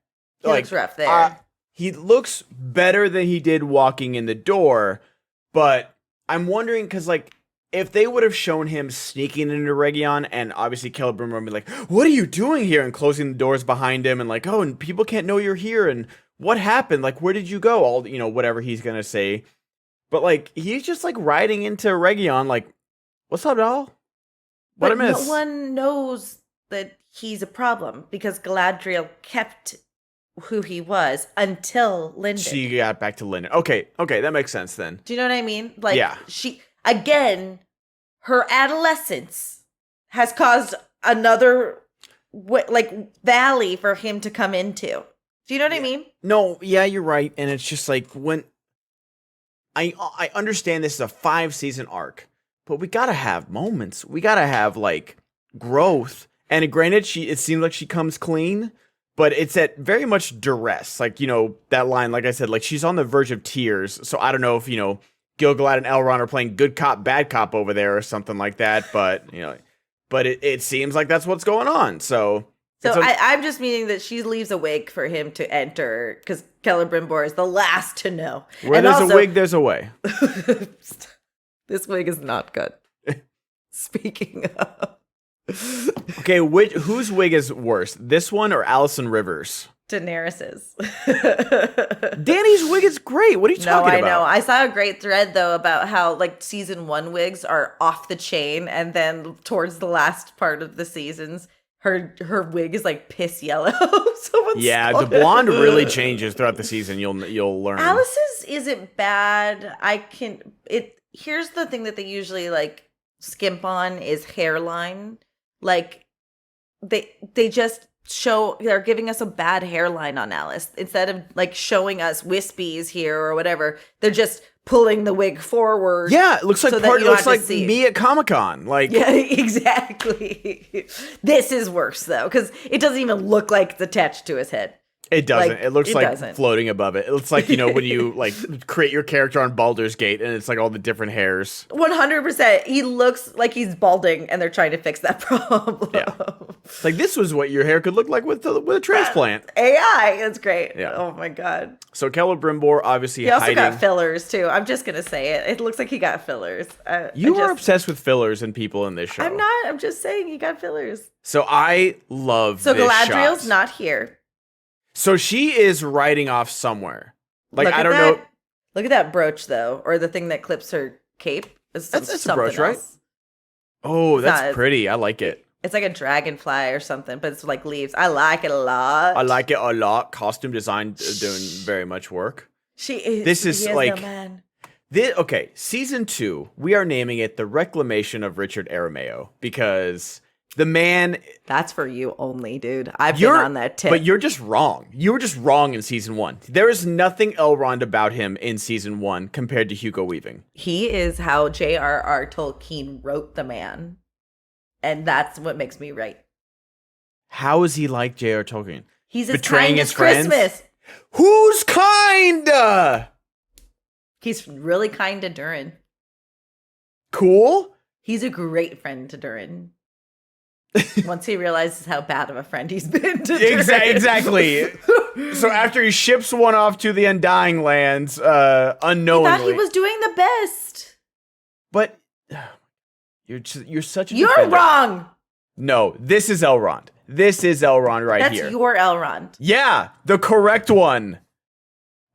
S2: He looks rough there.
S1: He looks better than he did walking in the door, but I'm wondering because, like, if they would have shown him sneaking into Eregion, and obviously Celeborn would be like, "What are you doing here?" and closing the doors behind him, and like, "Oh, and people can't know you're here," and what happened? Like, where did you go? All whatever he's gonna say, but like, he's just like riding into Eregion, like, "What's up, doll? What I miss?"
S2: No one knows that he's a problem because Galadriel kept who he was until Lyndon.
S1: She got back to Lyndon. Okay, that makes sense then.
S2: Do you know what I mean? Like, she, again, her adolescence has caused another, valley for him to come into. Do you know what I mean?
S1: No, yeah, you're right. And it's just like when I understand this is a 5-season arc, but we gotta have moments. We gotta have like growth. And granted, it seems like she comes clean, but it's at very much duress. Like, that line, like I said, like she's on the verge of tears. So I don't know if, Gil-galad and Elrond are playing good cop, bad cop over there or something like that. But, but it seems like that's what's going on. So
S2: I'm just meaning that she leaves a wig for him to enter because Celebrimbor is the last to know.
S1: Where there's a wig, there's a way.
S2: This wig is not good. Speaking of.
S1: Okay, whose wig is worse? This one or Allison Rivers?
S2: Daenerys's.
S1: Danny's wig is great. What are you talking about?
S2: No, I know. I saw a great thread though about how like season 1 wigs are off the chain, and then towards the last part of the seasons, her wig is like piss yellow.
S1: The blonde really changes throughout the season. You'll learn.
S2: Alice's isn't bad. Here's the thing that they usually like skimp on is hairline. Like they just they're giving us a bad hairline on Alice instead of like showing us wispies here or whatever. They're just pulling the wig forward.
S1: Yeah, it looks like me at Comic-Con. Like,
S2: yeah, exactly. This is worse though because it doesn't even look like it's attached to his head.
S1: It doesn't.
S2: Like,
S1: it looks like
S2: doesn't.
S1: Floating above it. It looks like, when you like create your character on Baldur's Gate and it's like all the different hairs.
S2: 100%. He looks like he's balding and they're trying to fix that problem.
S1: Yeah. Like this was what your hair could look like with a transplant.
S2: AI. That's great.
S1: Yeah.
S2: Oh my God.
S1: So Celebrimbor obviously
S2: he also
S1: hiding.
S2: got fillers too. I'm just going to say it. It looks like he got fillers.
S1: You are obsessed with fillers and people in this show.
S2: I'm not. I'm just saying he got fillers.
S1: So I love this
S2: Galadriel's
S1: shot.
S2: not here.
S1: So she is riding off somewhere. Like, I don't know.
S2: Look at that brooch, though, or the thing that clips her cape.
S1: That's a brooch, right? Oh, that's pretty. I like it.
S2: It's like a dragonfly or something, but it's like leaves. I like it a lot.
S1: I like it a lot. Costume design doing very much work.
S2: She is.
S1: This is like.
S2: No man.
S1: Okay, season 2, we are naming it The Reclamation of Richard Arameo because the man...
S2: That's for you only, dude. I've been on that tip.
S1: But you're just wrong. You were just wrong in season 1. There is nothing Elrond about him in season 1 compared to Hugo Weaving.
S2: He is how J.R.R. Tolkien wrote the man. And that's what makes me right.
S1: How is he like J.R.R. Tolkien?
S2: He's as
S1: betraying
S2: kind
S1: his
S2: as
S1: friends?
S2: Christmas.
S1: Who's kind?
S2: He's really kind to Durin.
S1: Cool.
S2: He's a great friend to Durin. Once he realizes how bad of a friend he's been to Durin.
S1: Exactly. So after he ships one off to the Undying Lands, unknowingly.
S2: He thought he was doing the best.
S1: But you're such a
S2: You're
S1: defender.
S2: wrong.
S1: No, this is Elrond. This is Elrond here.
S2: That's your Elrond.
S1: Yeah, the correct one.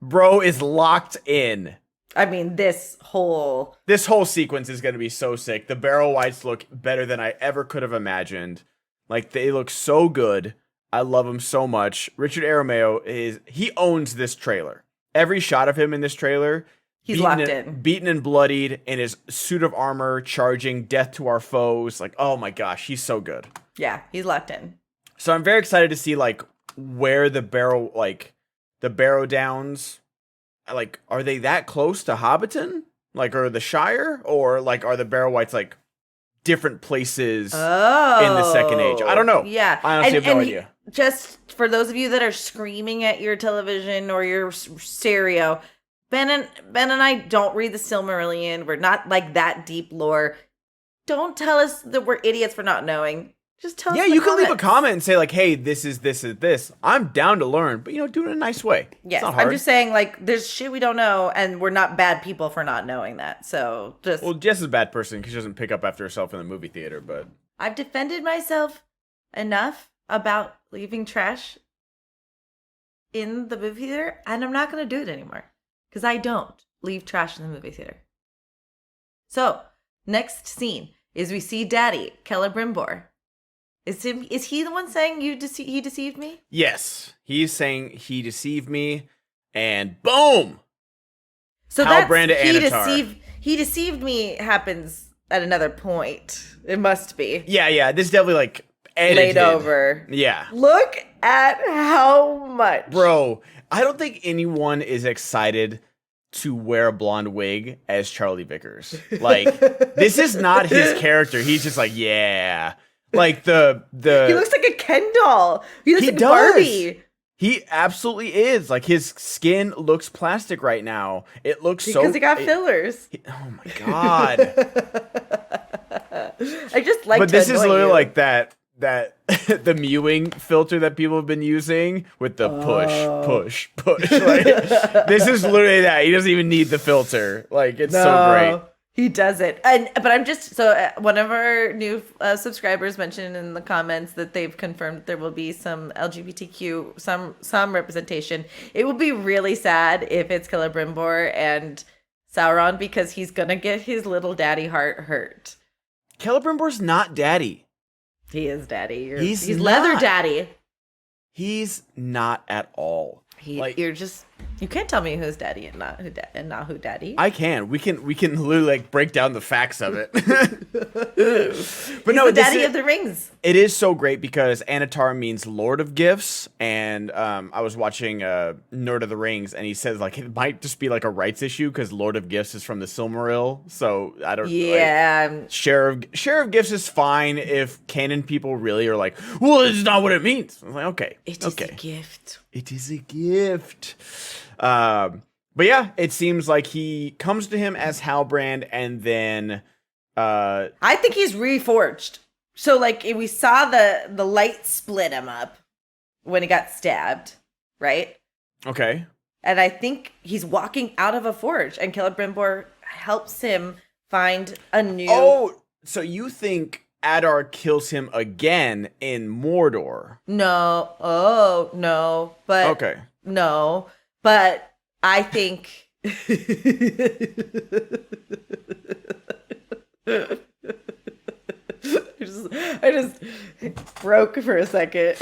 S1: Bro is locked in.
S2: I mean, this whole
S1: sequence is going to be so sick. The Barrow Wights look better than I ever could have imagined. Like, they look so good. I love him so much. Richard Arameo he owns this trailer. Every shot of him in this trailer,
S2: he's locked in.
S1: Beaten and bloodied in his suit of armor, charging death to our foes. Like, oh my gosh, he's so good.
S2: Yeah, he's locked in.
S1: So I'm very excited to see like where the Barrow Downs, like, are they that close to Hobbiton? Like, or the Shire? Or like are the Barrow Wights like different places in the Second Age? I don't know.
S2: Yeah.
S1: I honestly have no idea.
S2: Just for those of you that are screaming at your television or your stereo, Ben and I don't read the Silmarillion. We're not like that deep lore. Don't tell us that we're idiots for not knowing. Just tell us.
S1: Yeah, you can leave a comment and say like, "Hey, this is this." I'm down to learn, but do it in a nice way.
S2: Yes,
S1: it's not hard.
S2: I'm just saying like, there's shit we don't know, and we're not bad people for not knowing that. So just
S1: Jess is a bad person because she doesn't pick up after herself in the movie theater. But
S2: I've defended myself enough about leaving trash in the movie theater, and I'm not going to do it anymore because I don't leave trash in the movie theater. So next scene is we see Daddy Celebrimbor. Is he the one saying he deceived me?
S1: Yes, he's saying he deceived me, and boom.
S2: So
S1: Halbrand
S2: that's
S1: Anatar.
S2: he deceived me happens at another point. It must be.
S1: Yeah. This is definitely like
S2: laid over.
S1: Yeah.
S2: Look at how much.
S1: Bro, I don't think anyone is excited to wear a blonde wig as Charlie Vickers. Like, this is not his character. He's just like, yeah. Like the
S2: He looks like a Ken doll. He looks like
S1: does.
S2: Barbie.
S1: He absolutely is. Like, his skin looks plastic right now. It looks
S2: because he got fillers.
S1: Oh my god.
S2: I just like.
S1: But this is literally like that the mewing filter that people have been using with the push. Like, this is literally that. He doesn't even need the filter. Like, it's so great.
S2: He does it. But I'm just one of our new subscribers mentioned in the comments that they've confirmed that there will be some LGBTQ, some representation. It will be really sad if it's Celebrimbor and Sauron, because he's gonna get his little daddy heart hurt.
S1: Celebrimbor's not daddy.
S2: He is daddy.
S1: He's
S2: leather
S1: not.
S2: daddy.
S1: He's not at all.
S2: You can't tell me who's daddy and not who daddy.
S1: I can. We can literally like break down the facts of it.
S2: But no, the daddy of the rings.
S1: It is so great because Anatar means Lord of Gifts, and I was watching Nerd of the Rings, and he says like it might just be like a rights issue because Lord of Gifts is from the Silmaril, so I don't.
S2: Yeah.
S1: Like, share of Gifts is fine if canon people really are like, well, it's not what it means. I'm like, okay,
S2: it is a gift.
S1: It is a gift. But yeah, it seems like he comes to him as Halbrand, and then
S2: I think he's reforged. So like we saw the light split him up when he got stabbed, right?
S1: Okay.
S2: And I think he's walking out of a forge, and Celebrimbor helps him find a new.
S1: Oh, so you think Adar kills him again in Mordor?
S2: No. Oh no. But
S1: okay.
S2: No. But I think I just broke for a second.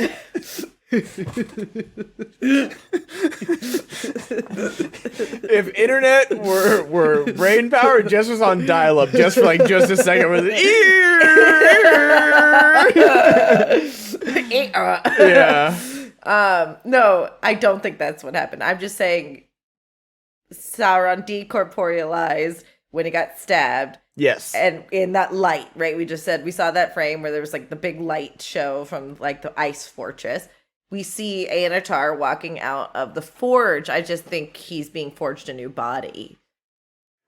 S1: If internet were brain power, Jess was on dial-up just for like just a second with yeah.
S2: No, I don't think that's what happened. I'm just saying Sauron decorporealized when he got stabbed.
S1: Yes.
S2: And in that light, right? We just said we saw that frame where there was like the big light show from like the ice fortress. We see Anatar walking out of the forge. I just think he's being forged a new body.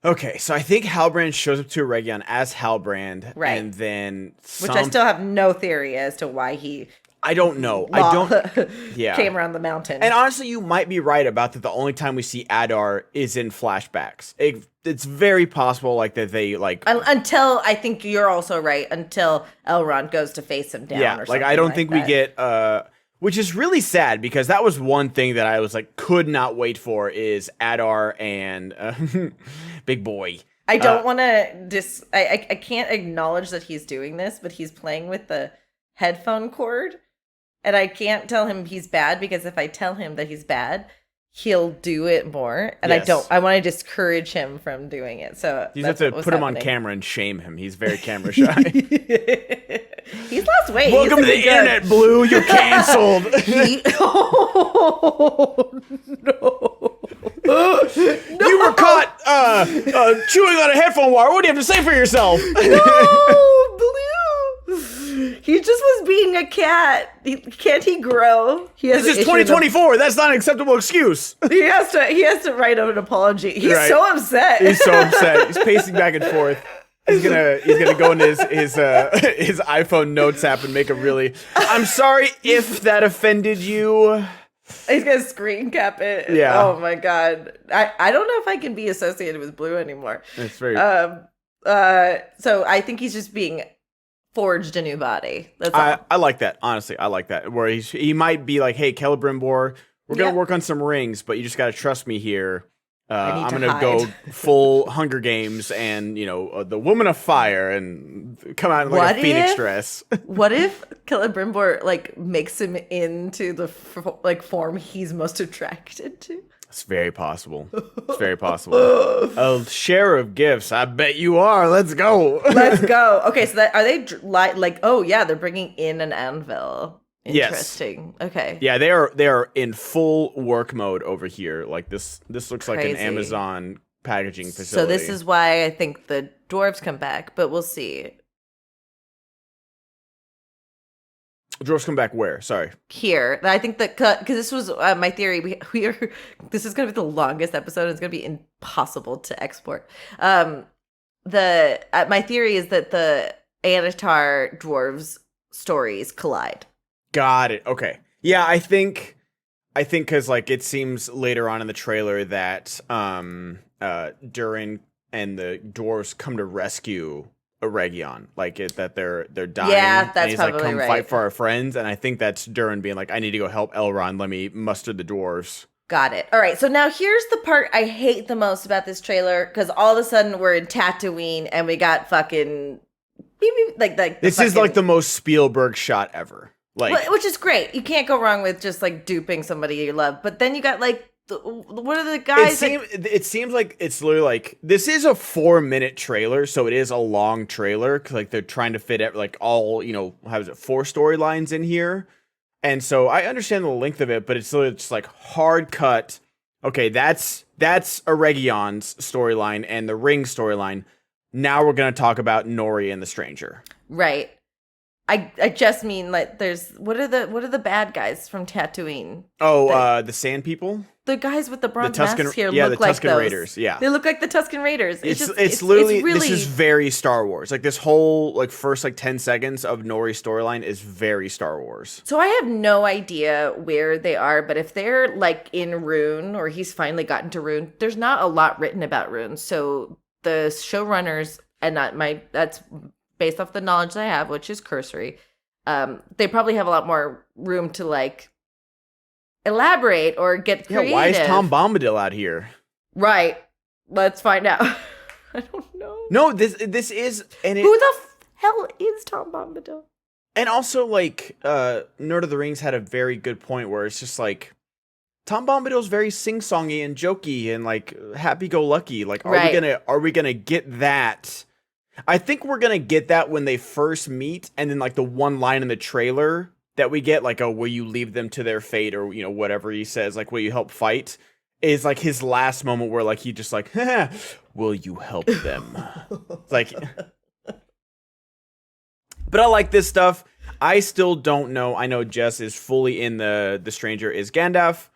S1: Okay, so I think Halbrand shows up to Eregion as Halbrand,
S2: right?
S1: And then
S2: which I still have no theory as to why he.
S1: I don't know. Yeah.
S2: Came around the mountain.
S1: And honestly, you might be right about that. The only time we see Adar is in flashbacks. It's very possible, like that they like
S2: until I think you're also right. Until Elrond goes to face him down.
S1: Yeah,
S2: or
S1: like I don't think
S2: that.
S1: we get. Which is really sad because that was one thing that I was like could not wait for is Adar and Big Boy.
S2: I don't want to I can't acknowledge that he's doing this, but he's playing with the headphone cord. And I can't tell him he's bad because if I tell him that he's bad, he'll do it more. And
S1: yes.
S2: I want to discourage him from doing it. So
S1: you have to put him on camera and shame him. He's very camera shy.
S2: He's lost weight.
S1: Welcome to the internet, Blue. You're canceled.
S2: Oh, no.
S1: You were caught chewing on a headphone wire. What do you have to say for yourself?
S2: No, Blue. He just was being a cat. Can't he grow?
S1: This is 2024. That's not an acceptable excuse.
S2: He has to write an apology. He's so upset.
S1: He's so upset. He's pacing back and forth. He's gonna go into his iPhone notes app and make a really. I'm sorry if that offended you.
S2: He's gonna screen cap it.
S1: Yeah.
S2: Oh my god. I don't know if I can be associated with Blue anymore.
S1: It's very.
S2: So I think he's just being forged a new body. That's all.
S1: I like that. Honestly, I like that. Where he might be like, hey, Celebrimbor, we're gonna work on some rings, but you just gotta trust me here. I'm gonna go full Hunger Games and the Woman of Fire and come out in like a phoenix dress.
S2: What if Celebrimbor like makes him into the form he's most attracted to?
S1: It's very possible. It's very possible. A share of gifts. I bet you are. Let's go.
S2: Let's go. Okay, so are they like? Oh yeah, they're bringing in an anvil. Interesting. Yes. Okay.
S1: Yeah, they are in full work mode over here. Like this looks like an Amazon packaging facility.
S2: So this is why I think the dwarves come back, but we'll see.
S1: Dwarves come back where? Sorry.
S2: Here. I think that because this was my theory. We are. This is going to be the longest episode. It's going to be impossible to export. My theory is that the Anatar dwarves stories collide.
S1: Got it. Okay. Yeah, I think because like it seems later on in the trailer that Durin and the dwarves come to rescue Eregion, like that they're dying.
S2: Yeah, that's
S1: and he's
S2: probably
S1: like, come
S2: right.
S1: fight for our friends, and I think that's Durin being like, I need to go help Elrond. Let me muster the dwarves.
S2: Got it. All right. So now here's the part I hate the most about this trailer, because all of a sudden we're in Tatooine and we got fucking like
S1: this is like the most Spielberg shot ever. Like,
S2: which is great. You can't go wrong with just like duping somebody you love. But then you got like, what are the guys?
S1: It seems like it's literally like this is a 4-minute trailer, so it is a long trailer because like they're trying to fit like all 4 storylines in here, and so I understand the length of it, but it's literally just like hard cut. Okay, that's Eregion's storyline and the Ring storyline. Now we're gonna talk about Nori and the Stranger.
S2: Right. I just mean like there's what are the bad guys from Tatooine?
S1: Oh, the Sand People?
S2: The guys with the bronze
S1: Tusken,
S2: masks here
S1: look
S2: look like
S1: Tusken
S2: those.
S1: Raiders. Yeah,
S2: they look like the Tusken Raiders.
S1: It's literally this is very Star Wars. Like this whole like first like 10 seconds of Nori's storyline is very Star Wars.
S2: So I have no idea where they are, but if they're like in Rune or he's finally gotten to Rune, there's not a lot written about Rune. So the showrunners and that's based off the knowledge I have, which is cursory. They probably have a lot more room to like elaborate or get creative.
S1: Yeah, why is Tom Bombadil out here?
S2: Right. Let's find out. I don't know.
S1: No, this is
S2: who the hell is Tom Bombadil?
S1: And also, like, Nerd of the Rings had a very good point where it's just like Tom Bombadil's very sing-songy and jokey and like happy-go-lucky. Like, are we gonna get that? I think we're gonna get that when they first meet, and then like the one line in the trailer that we get, like, oh, will you leave them to their fate, or whatever he says, like, will you help fight, is like his last moment where like he just like, will you help them? Like, but I like this stuff. I still don't know. I know Jess is fully in the Stranger is Gandalf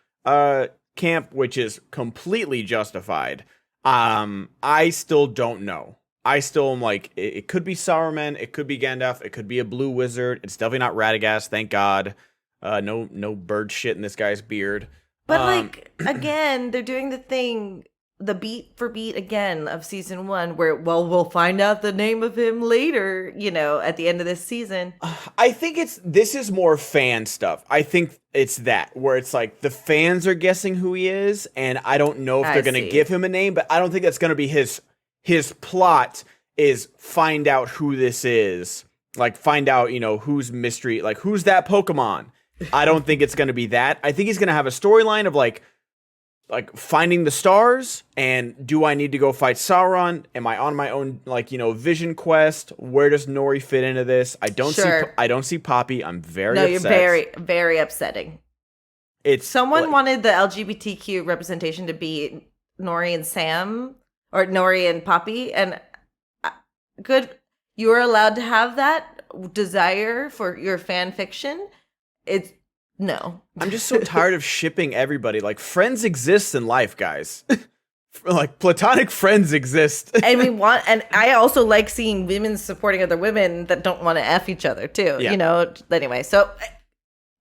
S1: camp, which is completely justified. I still don't know. I still am like, it could be Saruman, it could be Gandalf, it could be a blue wizard. It's definitely not Radagast, thank God. No bird shit in this guy's beard.
S2: But like, again, they're doing the thing, the beat for beat again of season 1, where, well, we'll find out the name of him later, at the end of this season.
S1: I think this is more fan stuff. I think it's that, where it's like the fans are guessing who he is, and I don't know if they're going to give him a name, but I don't think that's going to be his plot is find out who this is. Like, find out, who's mystery, like, who's that Pokemon? I don't think it's going to be that. I think he's going to have a storyline of, like finding the stars, and do I need to go fight Sauron? Am I on my own, vision quest? Where does Nori fit into this? I don't see Poppy. I'm very upset.
S2: No, you're very, very upsetting. Someone wanted the LGBTQ representation to be Nori and Sam, or Nori and Poppy, and good. You are allowed to have that desire for your fan fiction. No.
S1: I'm just so tired of shipping everybody. Like, friends exist in life, guys. Like, platonic friends exist.
S2: and I also like seeing women supporting other women that don't want to F each other, too.
S1: Yeah.
S2: Anyway, so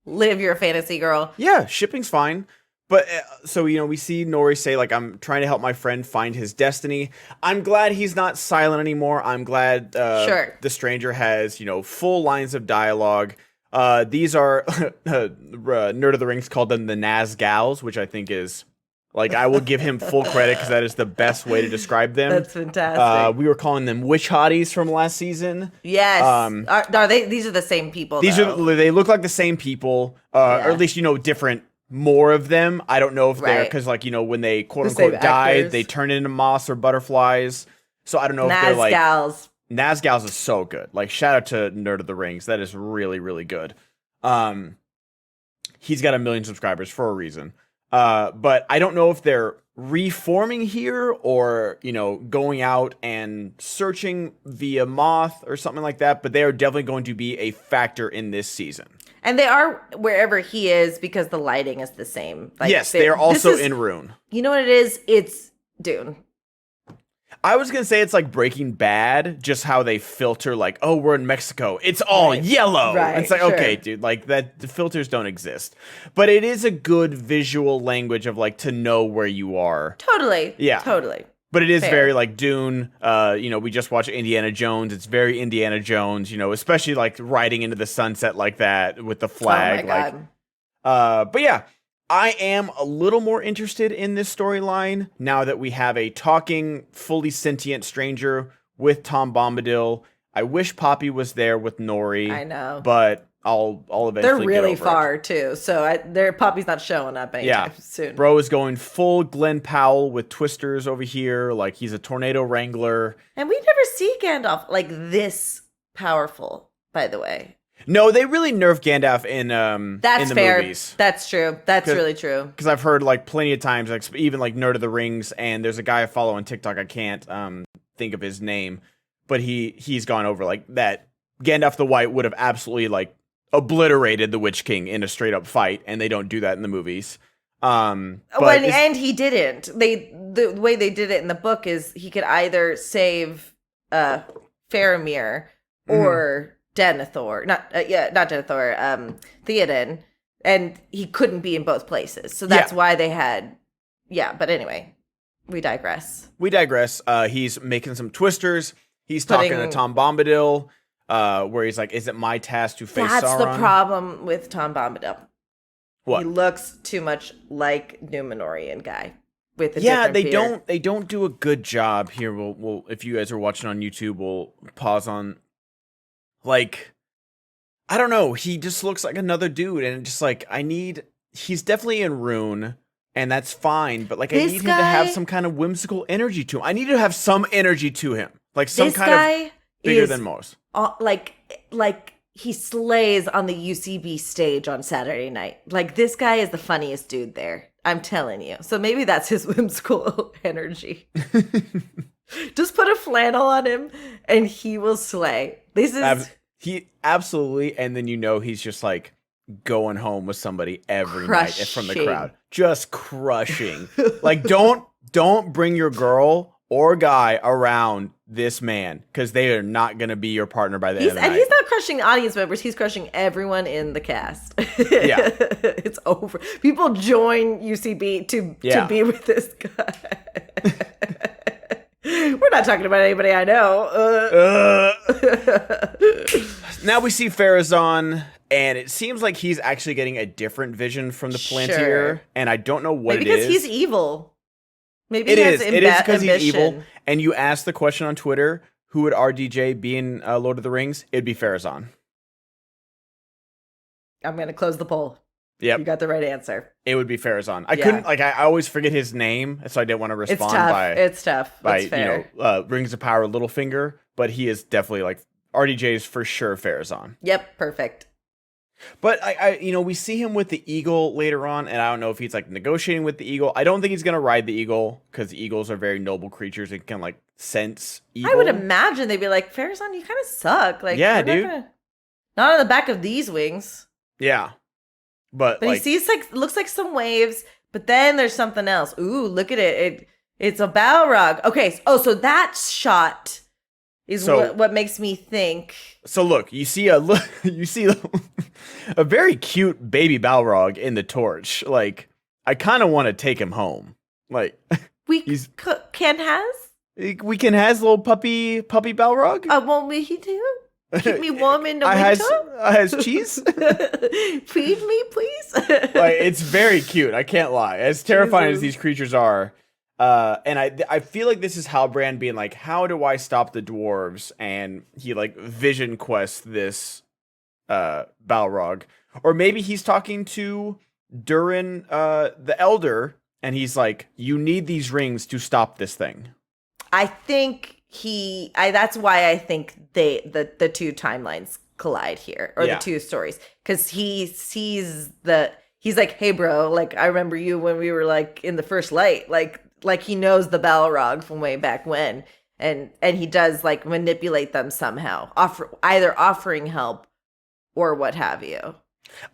S2: live your fantasy, girl.
S1: Yeah, shipping's fine. But, so, we see Nori say, like, I'm trying to help my friend find his destiny. I'm glad he's not silent anymore. I'm glad the Stranger has, full lines of dialogue. These are, Nerd of the Rings called them the Nazgals, which I think is, like, I will give him full credit because that is the best way to describe them.
S2: That's fantastic.
S1: We were calling them witch hotties from last season.
S2: Yes. Are they? These are the same people.
S1: They look like the same people, or at least, different more of them. I don't know if they're
S2: Right.
S1: because like when they quote
S2: The same
S1: unquote die,
S2: actors.
S1: they turn into moths or butterflies. So I don't know if they're like
S2: Nazgals.
S1: Nazgals is so good. Like shout out to Nerd of the Rings. That is really, really good. He's got 1 million subscribers for a reason. But I don't know if they're reforming here or, going out and searching via moth or something like that. But they are definitely going to be a factor in this season.
S2: And they are wherever he is because the lighting is the same. Like,
S1: yes, they are also in Rune.
S2: You know what it is? It's Dune.
S1: I was going to say it's like Breaking Bad, just how they filter like, oh, we're in Mexico. It's all yellow.
S2: Right,
S1: It's like,
S2: sure.
S1: okay, dude, like that the filters don't exist. But it is a good visual language of like to know where you are.
S2: Totally.
S1: Yeah.
S2: Totally.
S1: But it is
S2: Fair.
S1: very like Dune. We just watched Indiana Jones. It's very Indiana Jones, especially like riding into the sunset like that with the flag.
S2: Oh my God.
S1: But yeah, I am a little more interested in this storyline now that we have a talking, fully sentient stranger with Tom Bombadil. I wish Poppy was there with Nori.
S2: I know.
S1: But I'll eventually
S2: They're
S1: get
S2: really
S1: over
S2: far
S1: it.
S2: too. So their Poppy's not showing up anytime soon.
S1: Bro is going full Glenn Powell with twisters over here. Like he's a tornado wrangler.
S2: And we never see Gandalf like this powerful, by the way.
S1: No, they really nerf Gandalf in
S2: That's
S1: in the
S2: fair.
S1: movies.
S2: That's true. That's really true.
S1: Because I've heard like plenty of times, like even like Nerd of the Rings, and there's a guy I follow on TikTok. I can't think of his name, but he's gone over like that. Gandalf the White would have absolutely like obliterated the Witch King in a straight up fight, and they don't do that in the movies.
S2: And he didn't. The way they did it in the book is he could either save Faramir or Denethor. Not Denethor. Theoden, and he couldn't be in both places. So that's why they had. Yeah, but anyway, we digress.
S1: He's making some twisters. He's talking to Tom Bombadil, where he's like, "Is it my task to face Sauron?"
S2: That's the problem with Tom Bombadil.
S1: What?
S2: He looks too much like Numenorian guy with a different beard.
S1: They don't do a good job here. We'll if you guys are watching on YouTube, we'll pause on. Like, I don't know. He just looks like another dude, and just like he's definitely in Rune, and that's fine. But like, I need him to have some kind of whimsical energy to him. I need to have some energy to him, like some kind of bigger than most.
S2: Like he slays on the UCB stage on Saturday night. Like this guy is the funniest dude there. I'm telling you. So maybe that's his whimsical energy. Just put a flannel on him, and he will slay. This is
S1: he absolutely, and then he's just like going home with somebody every night from the crowd, just crushing. Like don't bring your girl or guy around this man because they are not going to be your partner by the end of the night.
S2: And he's not crushing audience members; he's crushing everyone in the cast.
S1: Yeah,
S2: it's over. People join UCB to be with this guy. We're not talking about anybody I know.
S1: Now we see Farazan, and it seems like he's actually getting a different vision from the Palantir, and I don't know what
S2: Maybe
S1: it is.
S2: because he's evil. Maybe
S1: it
S2: he
S1: is.
S2: has
S1: It is because he's
S2: ambition.
S1: evil. And you asked the question on Twitter, who would RDJ be in Lord of the Rings? It'd be Farazan.
S2: I'm going to close the poll.
S1: Yep.
S2: You got the right answer.
S1: It would be Farazan. I couldn't, I always forget his name, so I didn't want to respond
S2: It's tough.
S1: by,
S2: That's fair.
S1: Rings of Power Littlefinger, but he is definitely like, RDJ is for sure Farazan.
S2: Yep, perfect.
S1: But we see him with the eagle later on, and I don't know if he's like negotiating with the eagle. I don't think he's gonna ride the eagle because eagles are very noble creatures and can like sense evil.
S2: I would imagine they'd be like, Farazan, you kind of suck. Like,
S1: yeah, dude.
S2: Not on the back of these wings.
S1: Yeah, but
S2: he sees looks like some waves, but then there's something else. Ooh, look at it. It's a Balrog. Okay, so that shot is what makes me think.
S1: So look, you see a very cute baby Balrog in the torch. Like, I kind of want to take him home. Like,
S2: we can
S1: has little puppy Balrog.
S2: Won't we do? Keep me warm in the winter.
S1: I has cheese.
S2: Feed me, please.
S1: Like, it's very cute. I can't lie. As terrifying as these creatures are. And I feel like this is Halbrand being like, how do I stop the dwarves? And he like vision quests this Balrog. Or maybe he's talking to Durin, the Elder, and he's like, "You need these rings to stop this thing."
S2: I think that's why I think the two timelines collide here, or
S1: Yeah.
S2: the two stories, because he sees he's like, hey bro, like I remember you when we were like in the first light, like he knows the Balrog from way back when, and he does like manipulate them somehow, either offering help or what have you.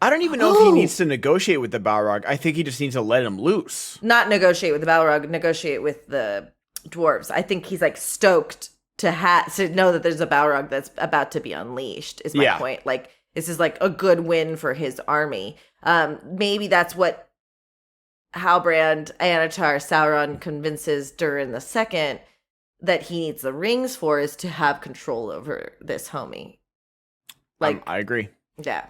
S1: I don't even know if he needs to negotiate with the Balrog. I think he just needs to let him loose.
S2: Not negotiate with the Balrog, negotiate with the dwarves. I think he's like stoked to know that there's a Balrog that's about to be unleashed, is my point. Like, this is like a good win for his army. Maybe that's what Halbrand, Anatar, Sauron convinces Durin the Second that he needs the rings for, is to have control over this homie. Like,
S1: I agree.
S2: Yeah.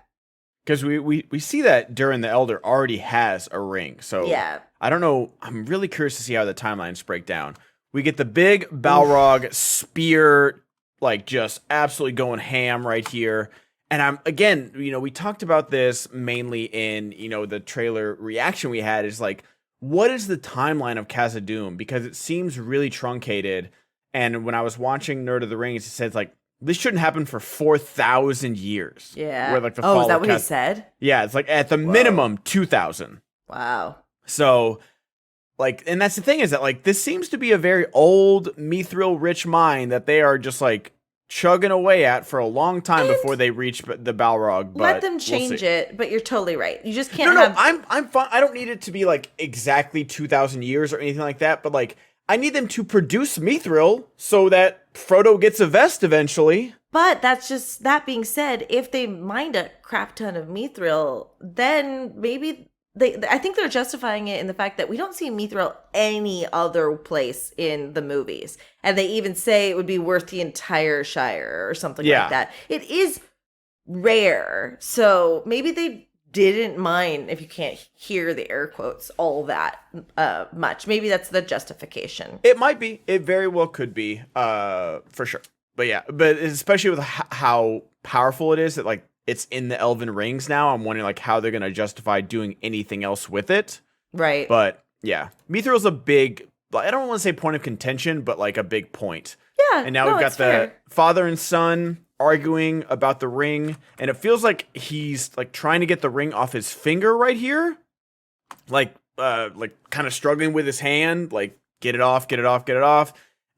S1: Because we see that Durin the Elder already has a ring. So
S2: yeah.
S1: I don't know. I'm really curious to see how the timelines break down. We get the big Balrog spear, like just absolutely going ham right here. And we talked about this mainly in, the trailer reaction we had, is like, what is the timeline of Khazad-dûm? Because it seems really truncated. And when I was watching Nerd of the Rings, it says like, this shouldn't happen for 4,000 years.
S2: Yeah.
S1: Where, like, the
S2: is that what he said?
S1: Yeah, it's like at the minimum 2,000.
S2: Wow.
S1: So, like, and that's the thing, is that like this seems to be a very old mithril rich mine that they are just like chugging away at for a long time before they reach the Balrog. But
S2: let them change it, but you're totally right. You just can't.
S1: No, I'm fine. I don't need it to be like exactly 2,000 years or anything like that. But like, I need them to produce mithril so that Frodo gets a vest eventually.
S2: But that being said, if they mined a crap ton of mithril, then maybe I think they're justifying it in the fact that we don't see mithril any other place in the movies. And they even say it would be worth the entire Shire or something like that. It is rare. So maybe they didn't mine, if you can't hear the air quotes, all that much. Maybe that's the justification.
S1: It might be. It very well could be, for sure. But yeah, but especially with how powerful it is, that like it's in the Elven rings now. I'm wondering like how they're going to justify doing anything else with it.
S2: Right.
S1: But yeah, Mithril's a big, I don't want to say point of contention, but like a big point.
S2: Yeah.
S1: And now we've got the father and son arguing about the ring, and it feels like he's like trying to get the ring off his finger right here. Like kind of struggling with his hand, like get it off.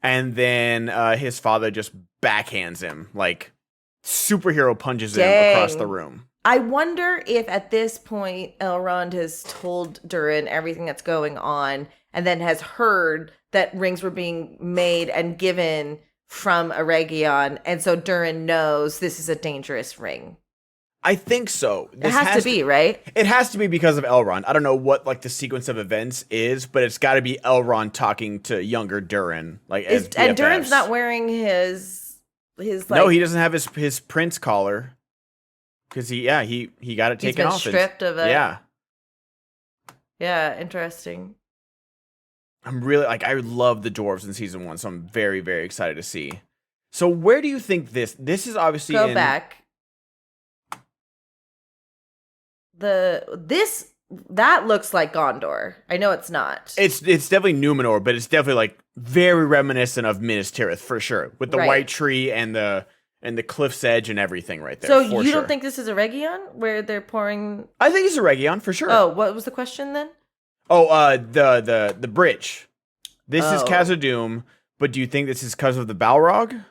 S1: And then his father just backhands him, like superhero punches him across the room.
S2: I wonder if at this point Elrond has told Durin everything that's going on, and then has heard that rings were being made and given from Eregion, and so Durin knows this is a dangerous ring.
S1: I think so.
S2: It has to be, right?
S1: It has to be because of Elrond. I don't know what like the sequence of events is, but it's got to be Elrond talking to younger Durin, like as BFFs.
S2: And Durin's not wearing his like,
S1: no, he doesn't have his prince collar because he got it taken off.
S2: He's been stripped of it. Yeah, interesting.
S1: I'm really I love the dwarves in season 1, so I'm very, very excited to see. So where do you think this is obviously
S2: go back? That looks like Gondor. I know it's not.
S1: It's definitely Numenor, but it's definitely like very reminiscent of Minas Tirith for sure, with the white tree and the cliff's edge and everything right there.
S2: So you don't think this is Eregion where they're pouring?
S1: I think it's Eregion for sure.
S2: Oh, what was the question then?
S1: Oh, the bridge. This is Khazad-dûm, but do you think this is because of the Balrog?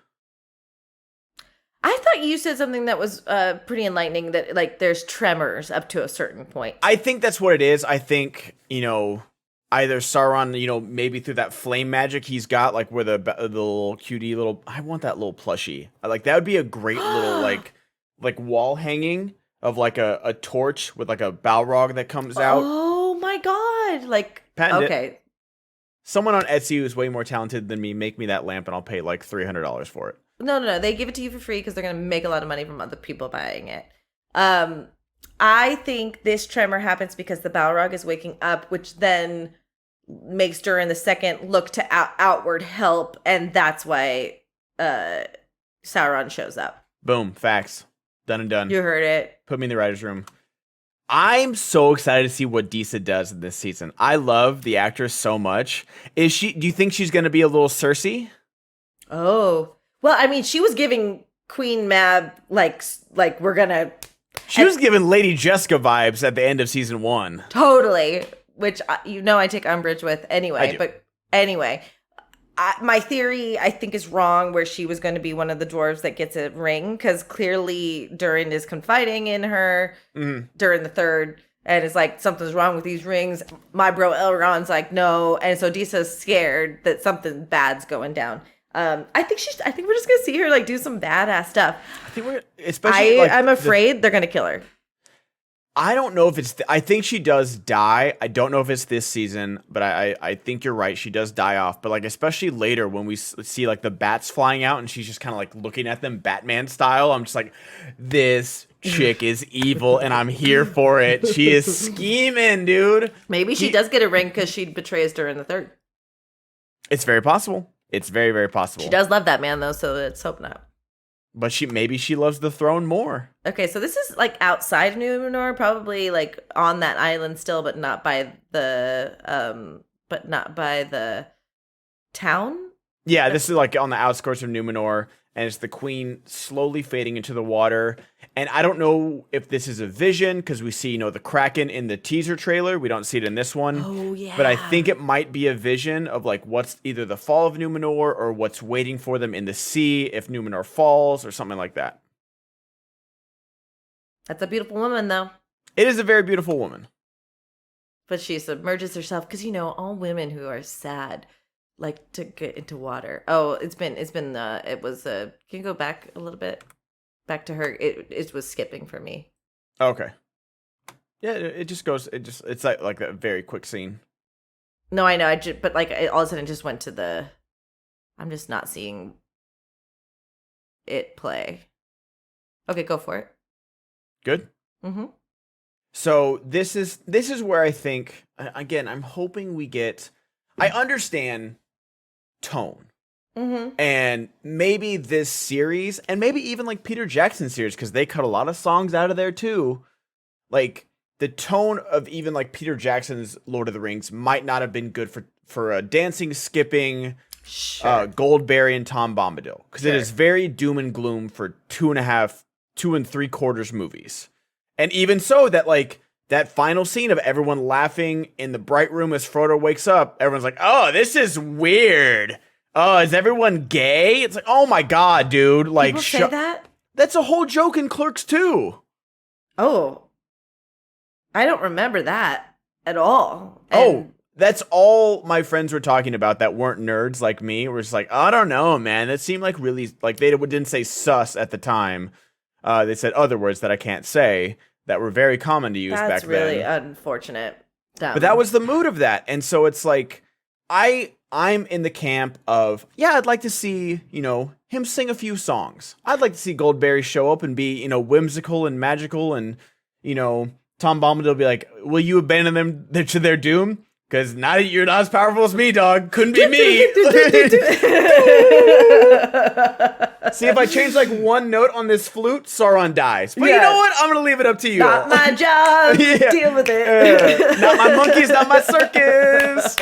S2: I thought you said something that was pretty enlightening, that like there's tremors up to a certain point.
S1: I think that's what it is. I think, either Sauron, maybe through that flame magic he's got, like where the little cutie little, I want that little plushie. Like that would be a great little like wall hanging of like a torch with like a Balrog that comes out.
S2: Oh my god. Like,
S1: Patent
S2: okay.
S1: it. Someone on Etsy who's way more talented than me, make me that lamp and I'll pay like $300 for it.
S2: No. They give it to you for free because they're going to make a lot of money from other people buying it. I think this tremor happens because the Balrog is waking up, which then makes Durin the Second look to outward help, and that's why Sauron shows up.
S1: Boom, facts. Done and done.
S2: You heard it.
S1: Put me in the writer's room. I'm so excited to see what Disa does in this season. I love the actress so much. Do you think she's going to be a little Cersei?
S2: Oh. Well, I mean, she was giving Queen Mab like we're gonna.
S1: She was giving Lady Jessica vibes at the end of season 1.
S2: Totally, which I take umbrage with anyway. But anyway, my theory I think is wrong, where she was going to be one of the dwarves that gets a ring, because clearly Durin is confiding in her during the third, and it's like, something's wrong with these rings. My bro Elrond's like, no, and so Disa's scared that something bad's going down. I think we're just gonna see her like do some badass stuff.
S1: I think we're especially.
S2: I'm afraid they're gonna kill her.
S1: I don't know if it's. I think she does die. I don't know if it's this season, but I think you're right. She does die off. But like, especially later when we see like the bats flying out and she's just kind of like looking at them Batman style. I'm just like, this chick is evil and I'm here for it. She is scheming, dude.
S2: Maybe she does get a ring because she betrays her in the third.
S1: It's very possible. It's very, very possible.
S2: She does love that man though, so let's hope not.
S1: But maybe she loves the throne more.
S2: Okay, so this is like outside Numenor, probably like on that island still, but not by the town.
S1: Yeah, this is like on the outskirts of Numenor, and it's the queen slowly fading into the water. And I don't know if this is a vision, because we see, the Kraken in the teaser trailer. We don't see it in this one.
S2: Oh, yeah.
S1: But I think it might be a vision of like what's either the fall of Numenor or what's waiting for them in the sea if Numenor falls or something like that.
S2: That's a beautiful woman, though.
S1: It is a very beautiful woman.
S2: But she submerges herself because, all women who are sad like to get into water. Oh, can you go back a little bit? Back to her. It was skipping for me.
S1: Okay. Yeah, it just goes, it's like a very quick scene.
S2: No, I know. But like all of a sudden it just went to I'm just not seeing it play. Okay, go for it.
S1: Good?
S2: Mm-hmm.
S1: So this is where I think, again, I'm hoping I understand tone.
S2: Mm-hmm.
S1: And maybe this series, and maybe even like Peter Jackson's series, because they cut a lot of songs out of there too. Like the tone of even like Peter Jackson's Lord of the Rings might not have been good for dancing, skipping,
S2: sure.
S1: Goldberry and Tom Bombadil, because
S2: Sure.
S1: It is very doom and gloom for 2 3/4 movies. And even so, that final scene of everyone laughing in the bright room as Frodo wakes up, everyone's like, oh, this is weird. Oh, is everyone gay? It's like, oh my God, dude. Like,
S2: People say that?
S1: That's a whole joke in Clerks 2.
S2: Oh, I don't remember that at all.
S1: That's all my friends were talking about that weren't nerds like me. Were just like, I don't know, man. That seemed like really, like they didn't say sus at the time. They said other words that I can't say that were very common to use back then.
S2: That's really unfortunate. Dumb.
S1: But that was the mood of that. And so it's like, I'm in the camp of, yeah, I'd like to see, him sing a few songs. I'd like to see Goldberry show up and be, whimsical and magical, and, Tom Bombadil be like, will you abandon them to their doom? Because you're not as powerful as me, dog. Couldn't be me. See, if I change like one note on this flute, Sauron dies. But You know what? I'm going to leave it up to you.
S2: Not my job. Yeah. Deal with it.
S1: Not my monkeys, not my circus.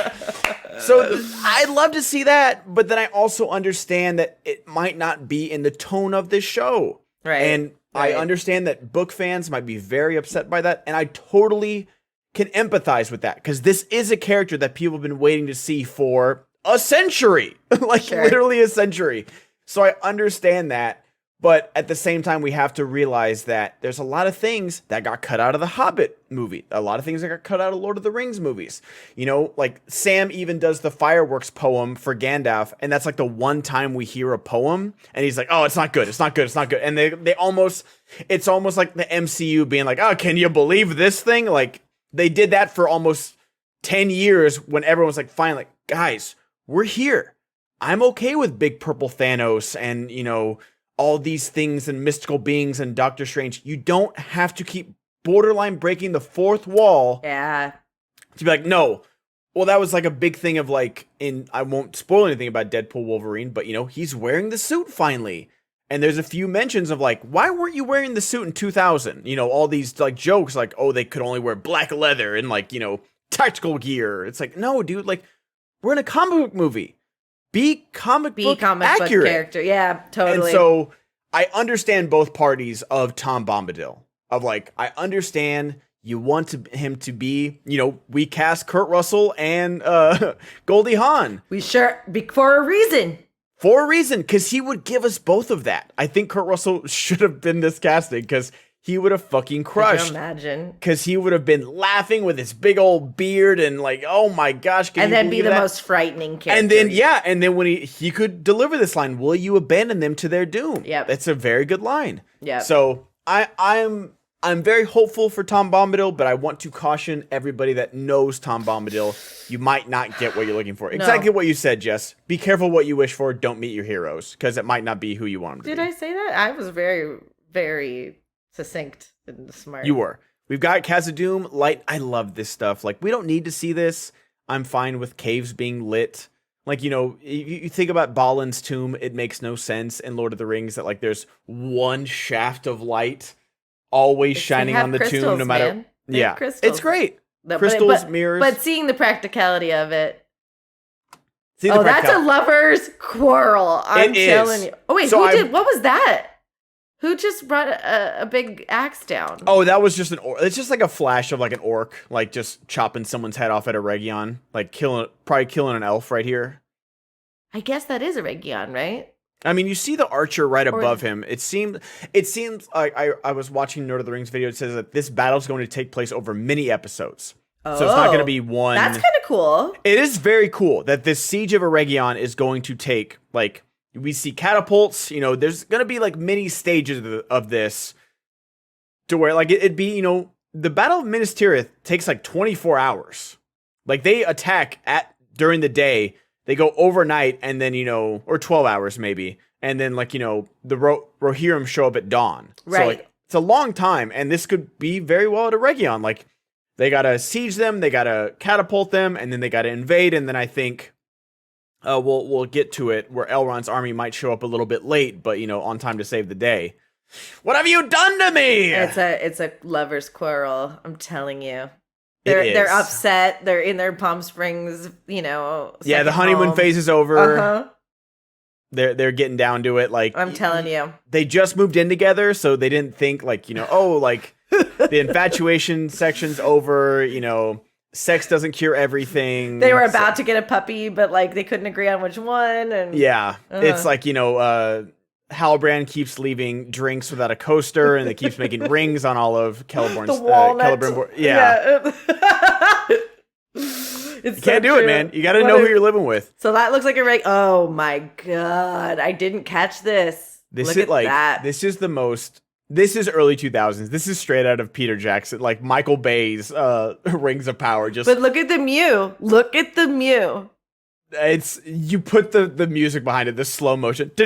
S1: So I'd love to see that, but then I also understand that it might not be in the tone of this show.
S2: Right.
S1: And I understand that book fans might be very upset by that, and I totally can empathize with that, because this is a character that people have been waiting to see for a century. Literally a century. So I understand that, but at the same time, we have to realize that there's a lot of things that got cut out of the Hobbit movie. A lot of things that got cut out of Lord of the Rings movies. Like Sam even does the fireworks poem for Gandalf, and that's like the one time we hear a poem, and he's like, oh, it's not good, it's not good, it's not good. And it's almost like the MCU being like, oh, can you believe this thing? Like, they did that for almost 10 years when everyone was like, fine, like, guys, we're here. I'm okay with Big Purple Thanos and, all these things and mystical beings and Doctor Strange. You don't have to keep borderline breaking the fourth wall.
S2: Yeah.
S1: To be like, no. Well, that was like a big thing of like, I won't spoil anything about Deadpool Wolverine, but he's wearing the suit finally. And there's a few mentions of like, why weren't you wearing the suit in 2000? You know, all these like jokes like, oh, they could only wear black leather and like, you know, tactical gear. It's like, no, dude, like we're in a comic book movie. Be comic book accurate.
S2: Character. Yeah, totally.
S1: And so I understand both parties of Tom Bombadil. Of like, I understand you want him to be, you know, we cast Kurt Russell and Goldie Hawn.
S2: We sure, for a reason.
S1: For a reason, because he would give us both of that. I think Kurt Russell should have been this casting, because he would have fucking crushed.
S2: Could you imagine?
S1: Because he would have been laughing with his big old beard and like, oh my gosh.
S2: And then be the most frightening character.
S1: And then when he could deliver this line, will you abandon them to their doom?
S2: Yeah.
S1: That's a very good line.
S2: Yeah.
S1: So I'm very hopeful for Tom Bombadil, but I want to caution everybody that knows Tom Bombadil, you might not get what you're looking for. Exactly what you said, Jess. Be careful what you wish for. Don't meet your heroes, because it might not be who you want them to be.
S2: Did I say that? I was very, very succinct and smart.
S1: You were. We've got Khazad-dûm, light. I love this stuff. Like, we don't need to see this. I'm fine with caves being lit. Like, you know, you think about Balin's tomb, it makes no sense in Lord of the Rings that, like, there's one shaft of light always shining on the tomb, no matter.
S2: Man.
S1: Yeah,
S2: crystals.
S1: It's great. Crystals, mirrors.
S2: But seeing the practicality of it. That's a lover's quarrel. I'm telling you. Oh wait, who did? What was that? Who just brought a big axe down?
S1: Oh, that was just it's just like a flash of like an orc, like just chopping someone's head off at a Region, like probably killing an elf right here.
S2: I guess that is a Region, right?
S1: I mean, you see the archer right above him. It seems like I was watching Lord of the Rings video. It says that this battle is going to take place over many episodes. So it's not going to be one.
S2: That's kind of cool.
S1: It is very cool that this siege of a Region is going to take, like, we see catapults. You know, there's going to be like many stages of this to where like it'd be, you know, the Battle of Minas Tirith takes like 24 hours. Like they attack during the day. They go overnight and then, you know, or 12 hours maybe. And then, like, you know, the Rohirrim show up at dawn.
S2: Right.
S1: So, like, it's a long time. And this could be very well at a Region. Like, they got to siege them. They got to catapult them. And then they got to invade. And then I think we'll get to it where Elrond's army might show up a little bit late, but, you know, on time to save the day. What have you done to me?
S2: It's a lover's quarrel. I'm telling you. They're upset. They're in their Palm Springs, you know.
S1: Yeah, the honeymoon phase is over. Uh-huh. They're getting down to it. Like,
S2: I'm telling you,
S1: they just moved in together, so they didn't think like, you know, oh, like the infatuation section's over. You know, sex doesn't cure everything.
S2: They were about to get a puppy, but like they couldn't agree on which one. And
S1: it's like, you know, Halbrand keeps leaving drinks without a coaster, and it keeps making rings on all of Celeborn's. Yeah. You can't do it, man. You got to know who you're living with.
S2: So that looks like a ring. Oh my god, I didn't catch this.
S1: This is like that. This is the most. This is early 2000s. This is straight out of Peter Jackson, like Michael Bay's Rings of Power.
S2: But look at the Mew. Look at the Mew.
S1: It's you put the music behind it, the slow motion. But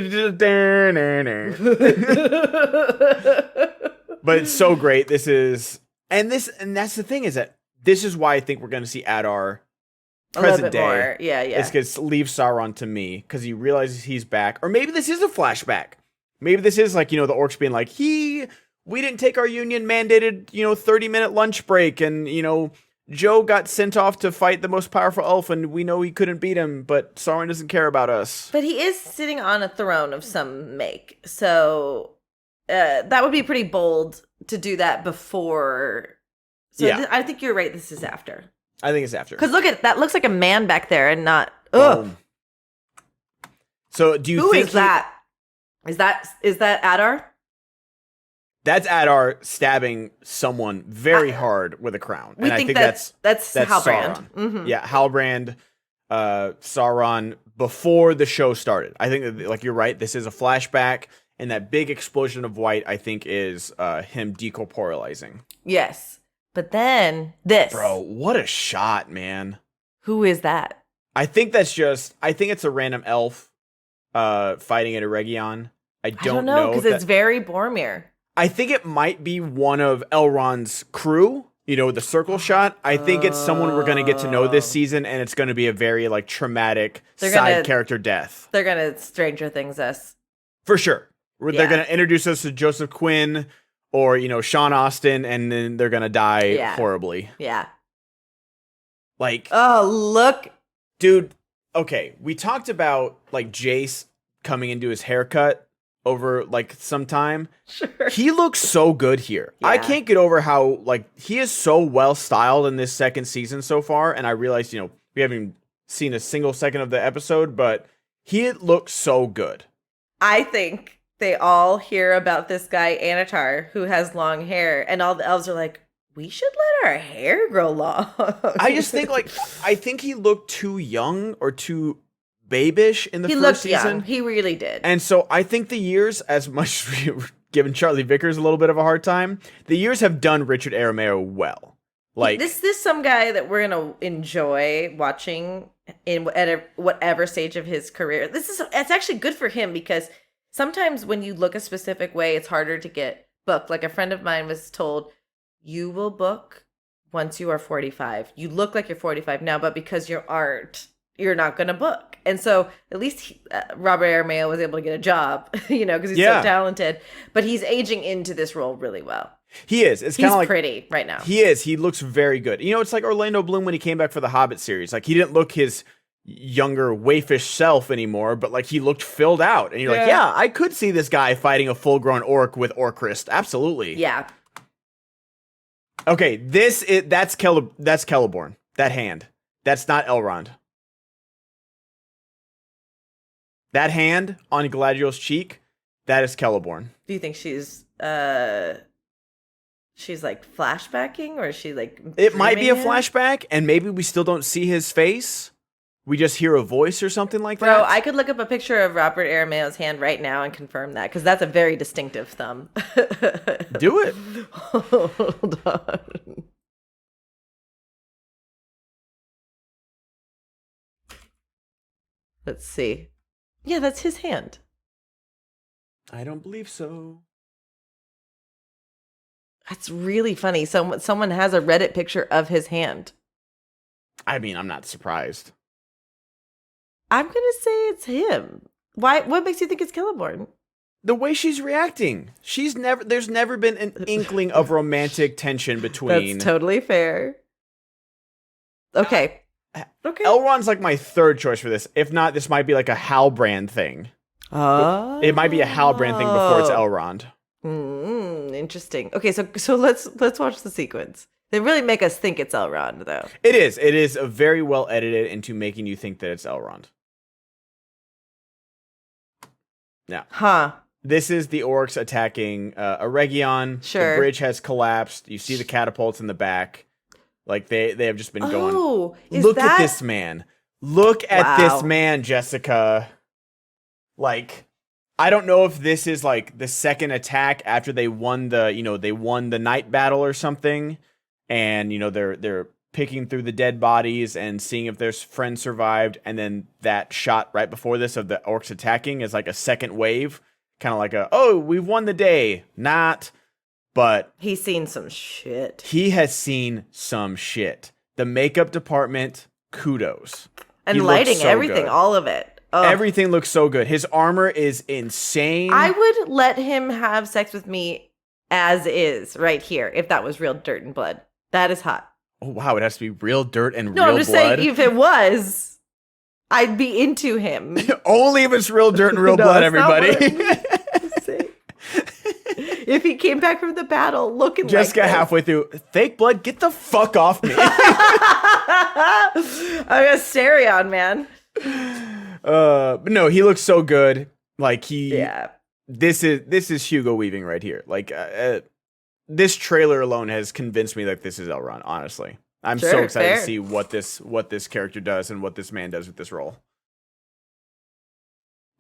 S1: it's so great. And that's the thing is that this is why I think we're going to see Adar present day.
S2: More. Yeah.
S1: It's because leave Sauron to me because he realizes he's back, or maybe this is a flashback. Maybe this is like, you know, the orcs being like, we didn't take our union mandated, you know, 30-minute lunch break, and you know, Joe got sent off to fight the most powerful elf, and we know he couldn't beat him, but Sauron doesn't care about us.
S2: But he is sitting on a throne of some make, so that would be pretty bold to do that before. So yeah. I think you're right. This is after.
S1: I think it's after.
S2: Because look at that. Looks like a man back there, and not. Ugh.
S1: So do you think?
S2: Who is that? Is that Adar?
S1: That's Adar stabbing someone very hard with a crown.
S2: I think that's Halbrand.
S1: Mm-hmm. Yeah, Halbrand, Sauron before the show started. I think that, like, you're right. This is a flashback, and that big explosion of white, I think, is him decorporealizing.
S2: Yes, but then this.
S1: Bro, what a shot, man!
S2: Who is that?
S1: I think it's a random elf fighting at a Region. I don't know
S2: because it's very Boromir.
S1: I think it might be one of Elrond's crew, you know, the circle shot. I think it's someone we're going to get to know this season, and it's going to be a very, like, traumatic side character death.
S2: They're going to Stranger Things us.
S1: For sure. Where they're going to introduce us to Joseph Quinn or, Sean Austin, and then they're going to die horribly.
S2: Yeah.
S1: Like,
S2: oh, look.
S1: Dude, okay, we talked about, like, Jace coming into his haircut over, like, some time.
S2: Sure.
S1: He looks so good here. Yeah. I can't get over how, like, he is so well styled in this second season so far, and I realized, we haven't seen a single second of the episode, but he looks so good.
S2: I think they all hear about this guy, Anatar, who has long hair, and all the elves are like, we should let our hair grow long.
S1: I just think, I think he looked too young or too babish in the first season.
S2: Young. He really did.
S1: And so I think the years, as much as we've given Charlie Vickers a little bit of a hard time, the years have done Richard Aramayo well. Like,
S2: this is some guy that we're gonna enjoy watching at whatever stage of his career. It's actually good for him, because sometimes when you look a specific way, it's harder to get booked. Like, a friend of mine was told, you will book once you are 45. You look like you're 45 now, but because you aren't, you're not going to book. And so at least Robert Aramayo was able to get a job, because he's so talented. But he's aging into this role really well.
S1: He is. It's kind of like,
S2: pretty right now.
S1: He is. He looks very good. It's like Orlando Bloom when he came back for the Hobbit series. Like, he didn't look his younger waifish self anymore, but like he looked filled out. And you're like, yeah, I could see this guy fighting a full-grown orc with Orcrist. Absolutely.
S2: Yeah.
S1: Okay, that's Celeborn. That hand. That's not Elrond. That hand on Galadriel's cheek, that is Celeborn.
S2: Do you think she's like flashbacking, or is she like
S1: it might be a flashback, and maybe we still don't see his face. We just hear a voice or something like that.
S2: Bro, I could look up a picture of Robert Aramayo's hand right now and confirm that, because that's a very distinctive thumb.
S1: Do it.
S2: Hold on. Let's see. Yeah, that's his hand.
S1: I don't believe so.
S2: That's really funny. Someone has a Reddit picture of his hand.
S1: I mean, I'm not surprised.
S2: I'm going to say it's him. Why? What makes you think it's Celeborn?
S1: The way she's reacting. There's never been an inkling of romantic tension between.
S2: That's totally fair. Okay.
S1: Okay. Elrond's like my third choice for this. If not, this might be like a Halbrand thing.
S2: Oh.
S1: It might be a Halbrand thing before it's Elrond.
S2: Interesting. Okay, so let's watch the sequence. They really make us think it's Elrond, though.
S1: It is. It is a very well edited into making you think that it's Elrond. Now, this is the orcs attacking Eregion.
S2: Sure.
S1: The bridge has collapsed. You see the catapults in the back. Like, they have just been going.
S2: Oh,
S1: look at this man. Look at this man, Jessica. Like, I don't know if this is like the second attack after they won the night battle or something. And, they're picking through the dead bodies and seeing if their friends survived. And then that shot right before this of the orcs attacking is like a second wave. Kind of like we've won the day. Not, but...
S2: He's seen some shit.
S1: He has seen some shit. The makeup department, kudos.
S2: And lighting, everything, all of it.
S1: Ugh. Everything looks so good. His armor is insane.
S2: I would let him have sex with me as is right here if that was real dirt and blood. That is hot.
S1: Oh, wow. It has to be real dirt and real
S2: blood. No, I'm just
S1: saying
S2: if it was, I'd be into him.
S1: Only if it's real dirt and real blood, everybody.
S2: If he came back from the battle looking
S1: Jessica
S2: like
S1: halfway through, fake blood, get the fuck off me.
S2: I'm a Stereon, man.
S1: But no, he looks so good. Like this is Hugo Weaving right here. Like this trailer alone has convinced me that this is Elrond. Honestly, I'm so excited to see what this character does and what this man does with this role.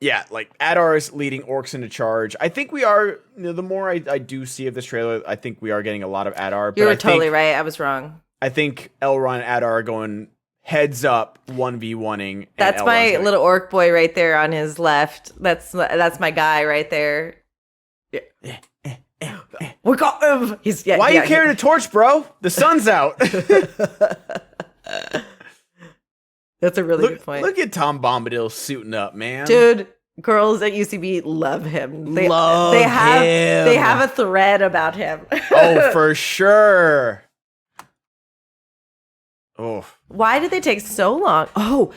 S1: Yeah, like Adar is leading orcs into charge. I think we are. The more I do see of this trailer, I think we are getting a lot of Adar.
S2: You were totally right. I was wrong.
S1: I think Elrond and Adar are going heads up 1v1ing.
S2: That's my little orc boy right there on his left. That's my guy right there. Yeah. We got him.
S1: Why are you carrying a torch, bro? The sun's out.
S2: That's a really good point.
S1: Look at Tom Bombadil suiting up, man.
S2: Dude, girls at UCB love him. They
S1: him.
S2: They have a thread about him.
S1: Oh, for sure. Oh.
S2: Why did they take so long? Oh,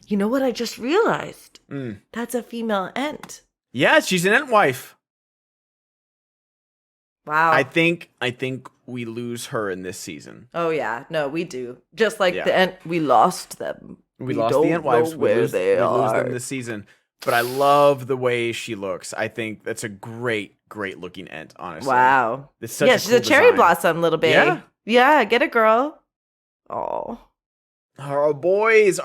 S2: you know what I just realized?
S1: Mm.
S2: That's a female Ent.
S1: Yeah, she's an Ent wife.
S2: Wow.
S1: I think we lose her in this season.
S2: Oh yeah, no, we do. Just like the Ent, we lost them.
S1: We lost the Ent wives. We lose them this season. But I love the way she looks. I think that's a great looking Ent, honestly.
S2: Wow.
S1: It's such
S2: she's a cherry blossom, little baby. Yeah, get it, girl. Oh.
S1: Our boys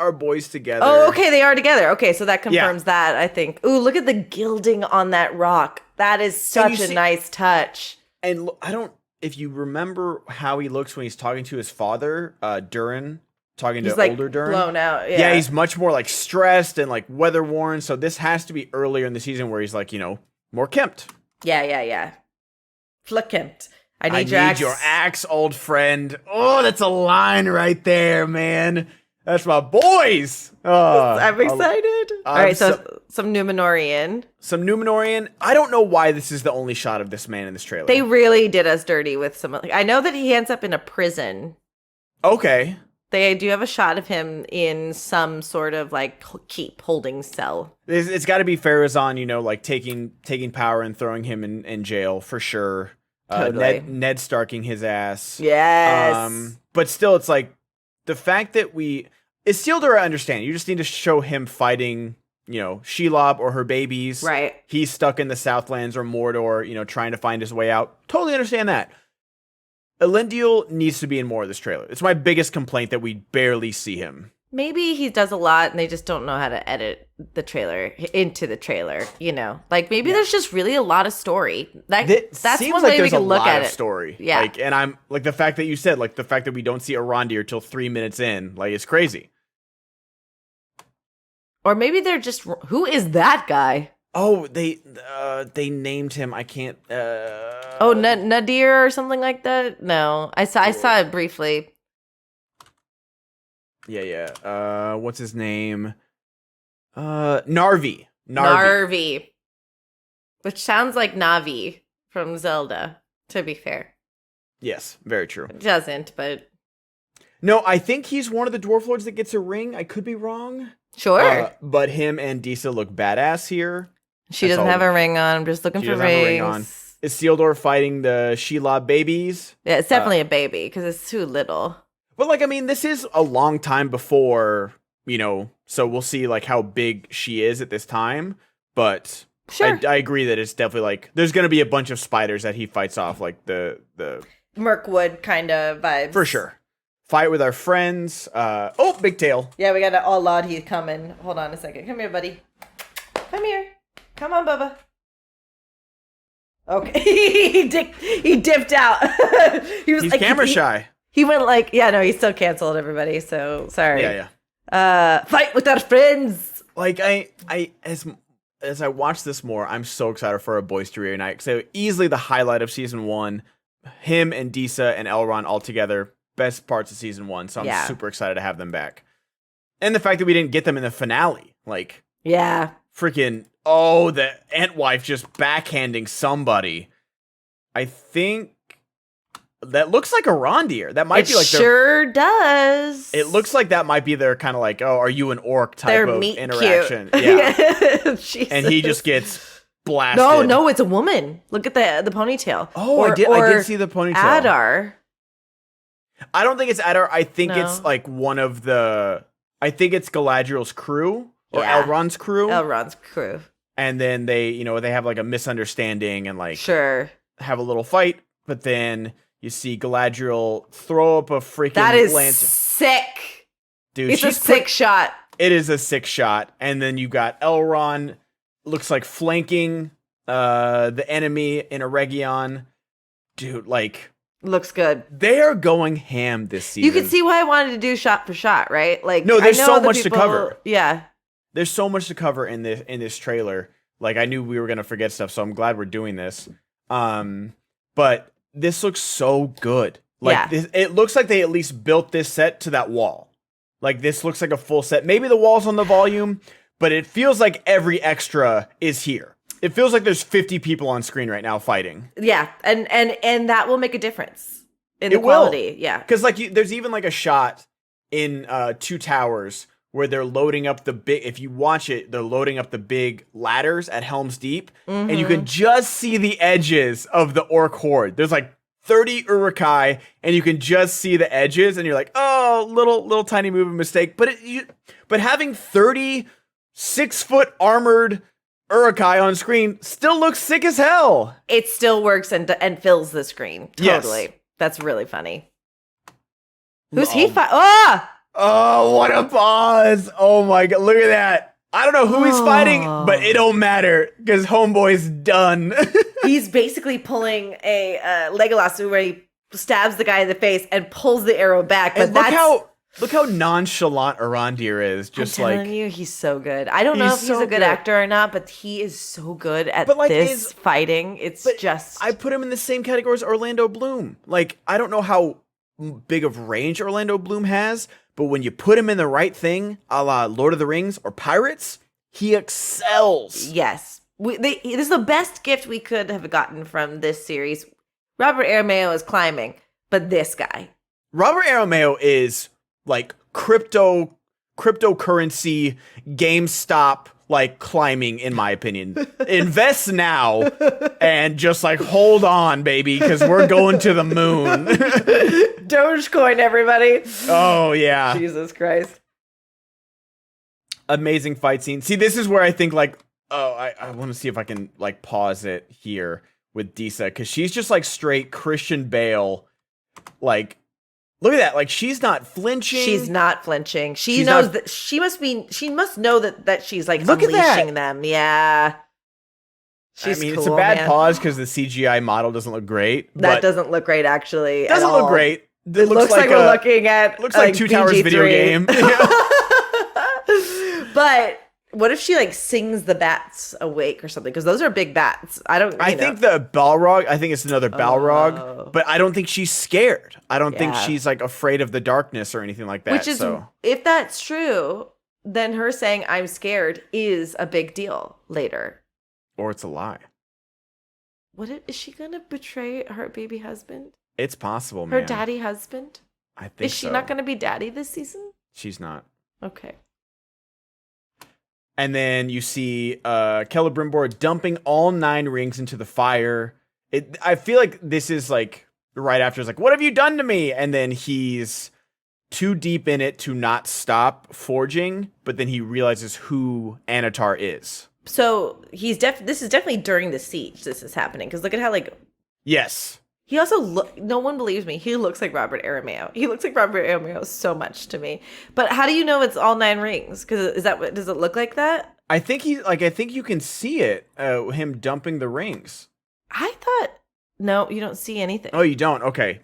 S1: together.
S2: Oh, okay, they are together. Okay, so that confirms that, I think. Ooh, look at the gilding on that rock. That is such a nice touch.
S1: And if you remember how he looks when he's talking to his father, Durin, talking to older Durin.
S2: Blown out,
S1: yeah. Yeah, he's much more like stressed and like weather worn. So this has to be earlier in the season where he's like, more kempt.
S2: Yeah. Flakempt. I need
S1: your axe, old friend. Oh, that's a line right there, man. That's my boys. Oh,
S2: I'm excited. All right, so some Numenorian.
S1: I don't know why this is the only shot of this man in this trailer.
S2: They really did us dirty with some. I know that he ends up in a prison.
S1: Okay.
S2: They do have a shot of him in some sort of like keep holding cell.
S1: It's got to be Farazan, like taking power and throwing him in jail for sure.
S2: Totally.
S1: Ned Starking his ass.
S2: Yes.
S1: But still, it's like the fact that Isildur, I understand. You just need to show him fighting, Shelob or her babies.
S2: Right.
S1: He's stuck in the Southlands or Mordor, trying to find his way out. Totally understand that. Elendil needs to be in more of this trailer. It's my biggest complaint that we barely see him.
S2: Maybe he does a lot and they just don't know how to edit the trailer into the trailer, Like maybe there's just really a lot of story. That's one way we can look at it.
S1: Story.
S2: Yeah.
S1: And I'm like the fact that you said, like the fact that we don't see Arondir till 3 minutes in, like it's crazy.
S2: Or maybe they're just, who is that guy?
S1: Oh, they named him. I can't.
S2: Nadir or something like that. No, I saw it briefly.
S1: Yeah. What's his name? Narvi.
S2: Which sounds like Navi from Zelda, to be fair.
S1: Yes, very true.
S2: It doesn't, but...
S1: No, I think he's one of the Dwarf Lords that gets a ring. I could be wrong.
S2: Sure.
S1: But him and Disa look badass here.
S2: She doesn't have a ring on. I'm just looking for rings.
S1: Isildur fighting the Shelob babies.
S2: Yeah, it's definitely a baby, because it's too little.
S1: But, this is a long time before, so we'll see, how big she is at this time. But
S2: sure.
S1: I agree that it's definitely, there's going to be a bunch of spiders that he fights off, the
S2: Mirkwood kind of vibes.
S1: For sure. Fight with our friends. Big tail.
S2: Yeah, we got an Alad coming. Hold on a second. Come here, buddy. Come here. Come on, Bubba. Okay. he dipped out.
S1: He's camera shy.
S2: He went he still canceled everybody, so sorry.
S1: Yeah.
S2: Fight with our friends.
S1: As I watch this more, I'm so excited for a boys to reunite. So easily the highlight of season 1, him and Disa and Elrond all together, best parts of season 1. So I'm super excited to have them back. And the fact that we didn't get them in the finale, freaking the Ent wife just backhanding somebody. I think that looks like a Arondir. That might be like
S2: sure does.
S1: It looks like that might be their kind of are you an orc type of interaction.
S2: Cute.
S1: Yeah. And he just gets blasted.
S2: No, it's a woman. Look at the ponytail.
S1: Oh, I did see the ponytail.
S2: Adar.
S1: I don't think it's Adar. I think it's one of the... I think it's Galadriel's crew or Elrond's crew.
S2: Elrond's crew.
S1: And then they, they have a misunderstanding and
S2: sure,
S1: have a little fight, but then you see Galadriel throw up a freaking
S2: that is
S1: lantern.
S2: Sick.
S1: Dude,
S2: it's a sick shot.
S1: It is a sick shot. And then you got Elrond, looks like flanking the enemy in a Region. Dude,
S2: looks good.
S1: They are going ham this season.
S2: You can see why I wanted to do shot for shot, right?
S1: No, there's so much to cover.
S2: Yeah.
S1: There's so much to cover in this trailer. I knew we were gonna forget stuff, so I'm glad we're doing this. But this looks so good. It looks like they at least built this set to that wall. This looks like a full set. Maybe the wall's on the volume, but it feels like every extra is here. It feels like there's 50 people on screen right now fighting.
S2: Yeah, and that will make a difference in the quality. Yeah,
S1: because like there's even like a shot in Two Towers where they're loading up the big. If you watch it, they're loading up the big ladders at Helm's Deep, and you can just see the edges of the orc horde. There's like 30 Urukai, and you can just see the edges, and you're like, oh, little tiny movement mistake. But having 30 6-foot armored Urukai on screen still looks sick as hell.
S2: It still works and fills the screen. Totally.
S1: Yes.
S2: That's really funny. Who's he fighting? Ah!
S1: Oh, what a pause. Oh my god, look at that. I don't know who he's fighting, but it don't matter because homeboy's done.
S2: He's basically pulling a Legolas where he stabs the guy in the face and pulls the arrow back. But
S1: and look how nonchalant Arondir is. Just
S2: I'm telling you, he's so good. I don't know if he's a good actor or not, but he is so good at this fighting. I put him in the same category as Orlando Bloom. Like, I don't know how big of range Orlando Bloom has, but when you put him in the right thing, a la Lord of the Rings or Pirates, he excels. Yes. This is the best gift we could have gotten from this series. Robert Aramayo is climbing, but this guy.
S1: Robert Aramayo is like cryptocurrency, GameStop, like climbing, in my opinion. Invest now and just like hold on, baby, because we're going to the moon.
S2: Dogecoin, everybody.
S1: Oh, yeah.
S2: Jesus Christ.
S1: Amazing fight scene. See, this is where I think like, I want to see if I can like pause it here with Disa, because she's just like straight Christian Bale. Like, look at that. Like, she's not flinching.
S2: She's not flinching. She knows that she must know that she's like
S1: look
S2: unleashing them. Yeah.
S1: She's cool, it's a bad pause because the CGI model doesn't look great.
S2: That doesn't look great, actually.
S1: It doesn't look great.
S2: It looks like we're looking at
S1: looks like Two Towers video game.
S2: But what if she like sings the bats awake or something? Because those are big bats. I think
S1: the Balrog. I think it's another Balrog, but I don't think she's scared. I don't think she's like afraid of the darkness or anything like that.
S2: Which is, if that's true, then her saying "I'm scared" is a big deal later.
S1: Or it's a lie.
S2: Is she gonna betray her baby husband?
S1: It's possible, man.
S2: Her daddy husband?
S1: I think so.
S2: Is she not gonna be daddy this season?
S1: She's not.
S2: Okay.
S1: And then you see Celebrimbor dumping all 9 rings into the fire. I feel like this is like right after it's like, what have you done to me? And then he's too deep in it to not stop forging, but then he realizes who Anatar is.
S2: So this is definitely during the siege this is happening, because look at how like...
S1: Yes.
S2: He also no one believes me. He looks like Robert Aramayo. He looks like Robert Aramayo so much to me. But how do you know it's all 9 rings? Because does it look like that?
S1: I think you can see it. Him dumping the rings.
S2: I thought no, you don't see anything.
S1: Oh, you don't. Okay.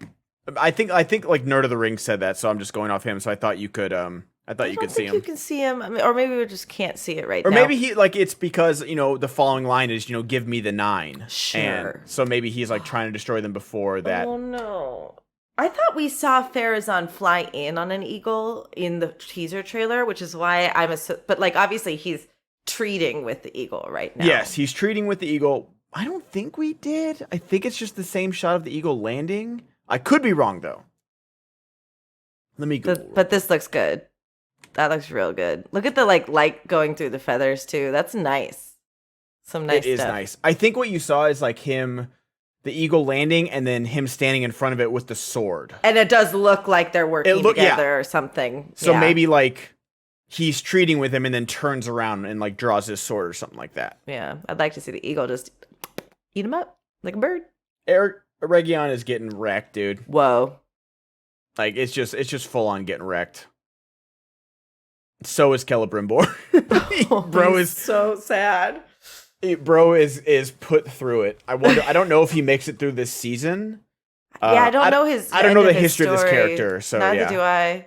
S1: I think like Nerd of the Rings said that, so I'm just going off him. So I thought you could you could see him.
S2: You can see him, or maybe we just can't see it right
S1: now. Or
S2: now.
S1: maybe it's because the following line is give me the 9.
S2: Sure.
S1: And so maybe he's like trying to destroy them before that.
S2: Oh no! I thought we saw Farazan fly in on an eagle in the teaser trailer, which is why but like obviously he's treating with the eagle right now.
S1: Yes, he's treating with the eagle. I don't think we did. I think it's just the same shot of the eagle landing. I could be wrong though. Let me go.
S2: But this looks good. That looks real good. Look at the light going through the feathers too. That's nice. Some nice stuff. It is nice.
S1: I think what you saw is like the eagle landing, and then him standing in front of it with the sword.
S2: And it does look like they're working together or something.
S1: So maybe like he's treating with him and then turns around and like draws his sword or something like that.
S2: Yeah, I'd like to see the eagle just eat him up like a bird.
S1: Eric Region is getting wrecked, dude.
S2: Whoa.
S1: Like it's just full on getting wrecked. So is Celebrimbor. Bro is
S2: so sad.
S1: Bro is put through it. I don't know if he makes it through this season.
S2: I don't know
S1: I don't know the history of this character, so
S2: neither do I.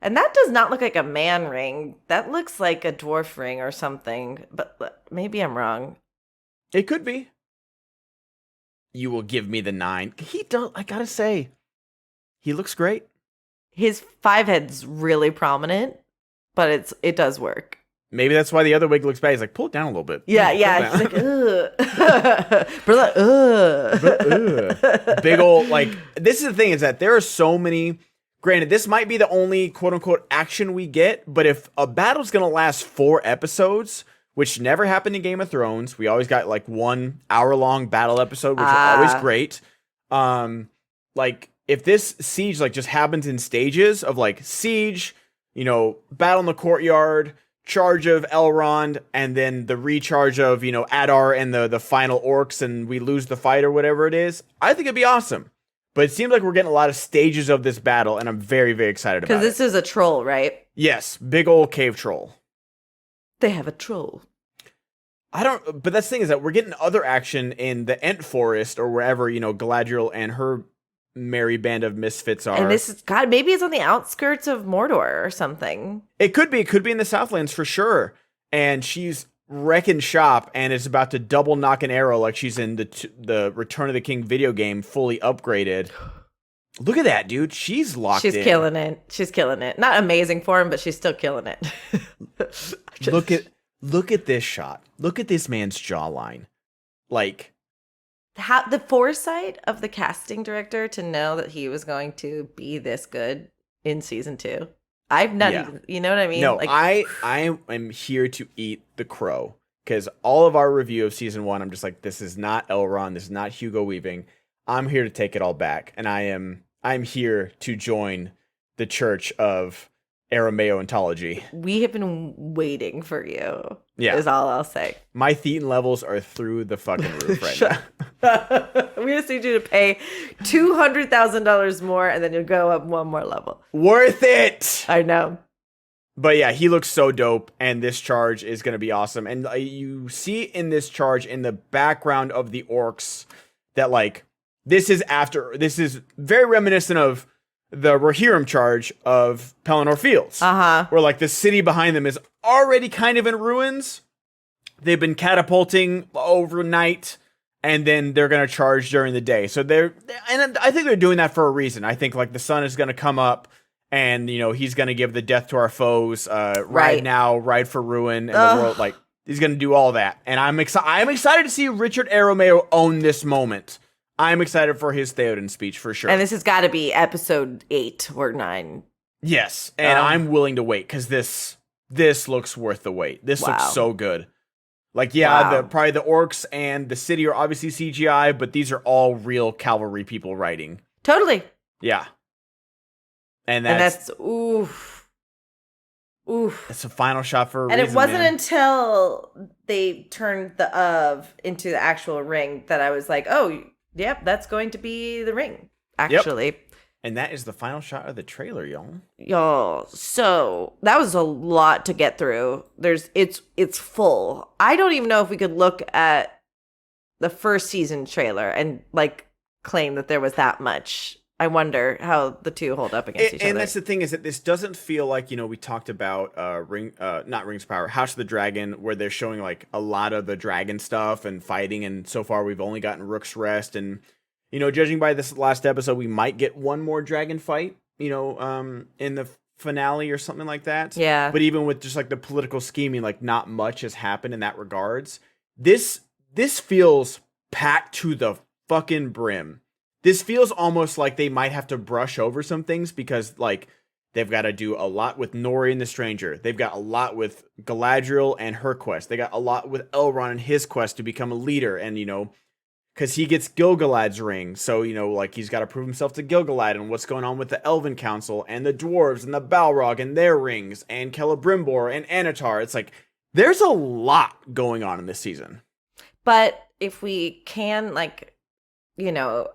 S2: And that does not look like a man ring. That looks like a dwarf ring or something. But maybe I'm wrong.
S1: It could be. You will give me the 9. He don't. I gotta say, he looks great.
S2: His 5 head's really prominent, but it does work.
S1: Maybe that's why the other wig looks bad. He's like, pull it down a little bit.
S2: Yeah, yeah. He's like, ugh. Brother, ugh.
S1: Big old, like, this is the thing is that there are so many, granted, this might be the only quote unquote action we get, but if a battle's going to last 4 episodes, which never happened in Game of Thrones, we always got like 1 hour-long battle episode, which is always great. Like, if this siege like just happens in stages of like siege, you know, battle in the courtyard, charge of Elrond, and then the recharge of, you know, Adar and the final orcs, and we lose the fight or whatever it is, I think it'd be awesome. But it seems like we're getting a lot of stages of this battle, and I'm very, very excited about it.
S2: Because this is a troll, right?
S1: Yes, big old cave troll.
S2: They have a troll.
S1: But that's the thing is that we're getting other action in the Ent Forest or wherever, you know, Galadriel and her merry band of misfits are.
S2: And this is, God, maybe it's on the outskirts of Mordor or something.
S1: It could be in the Southlands for sure. And she's wrecking shop and is about to double knock an arrow like she's in the Return of the King video game, fully upgraded. Look at that, dude. She's locked in.
S2: She's killing it. She's killing it. Not amazing form, but she's still killing it.
S1: Look at this shot. Look at this man's jawline. Like,
S2: how the foresight of the casting director to know that he was going to be this good in season 2. I've not even, you know what I mean?
S1: No,
S2: like,
S1: I am here to eat the crow, because all of our review of season 1, I'm just like, this is not Elrond, this is not Hugo Weaving. I'm here to take it all back, and I'm here to join the church of Aramaeontology.
S2: We have been waiting for you.
S1: Yeah,
S2: is all I'll say.
S1: My Thetan levels are through the fucking roof right
S2: now. We just need you to pay $200,000 more, and then you'll go up one more level.
S1: Worth it.
S2: I know.
S1: But yeah, he looks so dope, and this charge is going to be awesome. And you see in this charge, in the background of the orcs, that like this is very reminiscent of the Rohirrim charge of Pelennor Fields, where like the city behind them is already kind of in ruins. They've been catapulting overnight, and then they're going to charge during the day. So and I think they're doing that for a reason. I think like the sun is going to come up, and you know he's going to give the death to our foes. Ride now, ride for ruin, and the world. Like he's going to do all that, and I'm excited to see Richard Aramayo own this moment. I'm excited for his Theoden speech for sure.
S2: And this has got to be episode 8 or 9.
S1: Yes, and I'm willing to wait because this looks worth the wait. This looks so good. Like, probably the orcs and the city are obviously CGI, but these are all real cavalry people riding.
S2: Totally.
S1: Yeah. And that's oof. It's a final shot for a reason,
S2: and it wasn't until they turned the of into the actual ring that I was like, oh, yep, that's going to be the ring, actually. Yep.
S1: And that is the final shot of the trailer, y'all.
S2: Y'all, so that was a lot to get through. It's full. I don't even know if we could look at the first season trailer and like claim that there was that much. I wonder how the two hold up against each other.
S1: And that's the thing is that this doesn't feel like, you know, we talked about not Rings of Power, House of the Dragon, where they're showing like a lot of the dragon stuff and fighting, and so far we've only gotten Rook's Rest, and you know, judging by this last episode, we might get one more dragon fight, you know, in the finale or something like that.
S2: Yeah.
S1: But even with just like the political scheming, like not much has happened in that regards. This feels packed to the fucking brim. This feels almost like they might have to brush over some things because, like, they've got to do a lot with Nori and the Stranger. They've got a lot with Galadriel and her quest. They got a lot with Elrond and his quest to become a leader. And, you know, because he gets Gil-galad's ring. So, you know, like, he's got to prove himself to Gil-galad and what's going on with the Elven Council and the Dwarves and the Balrog and their rings and Celebrimbor and Anatar. It's like, there's a lot going on in this season.
S2: But if we can, like, you know,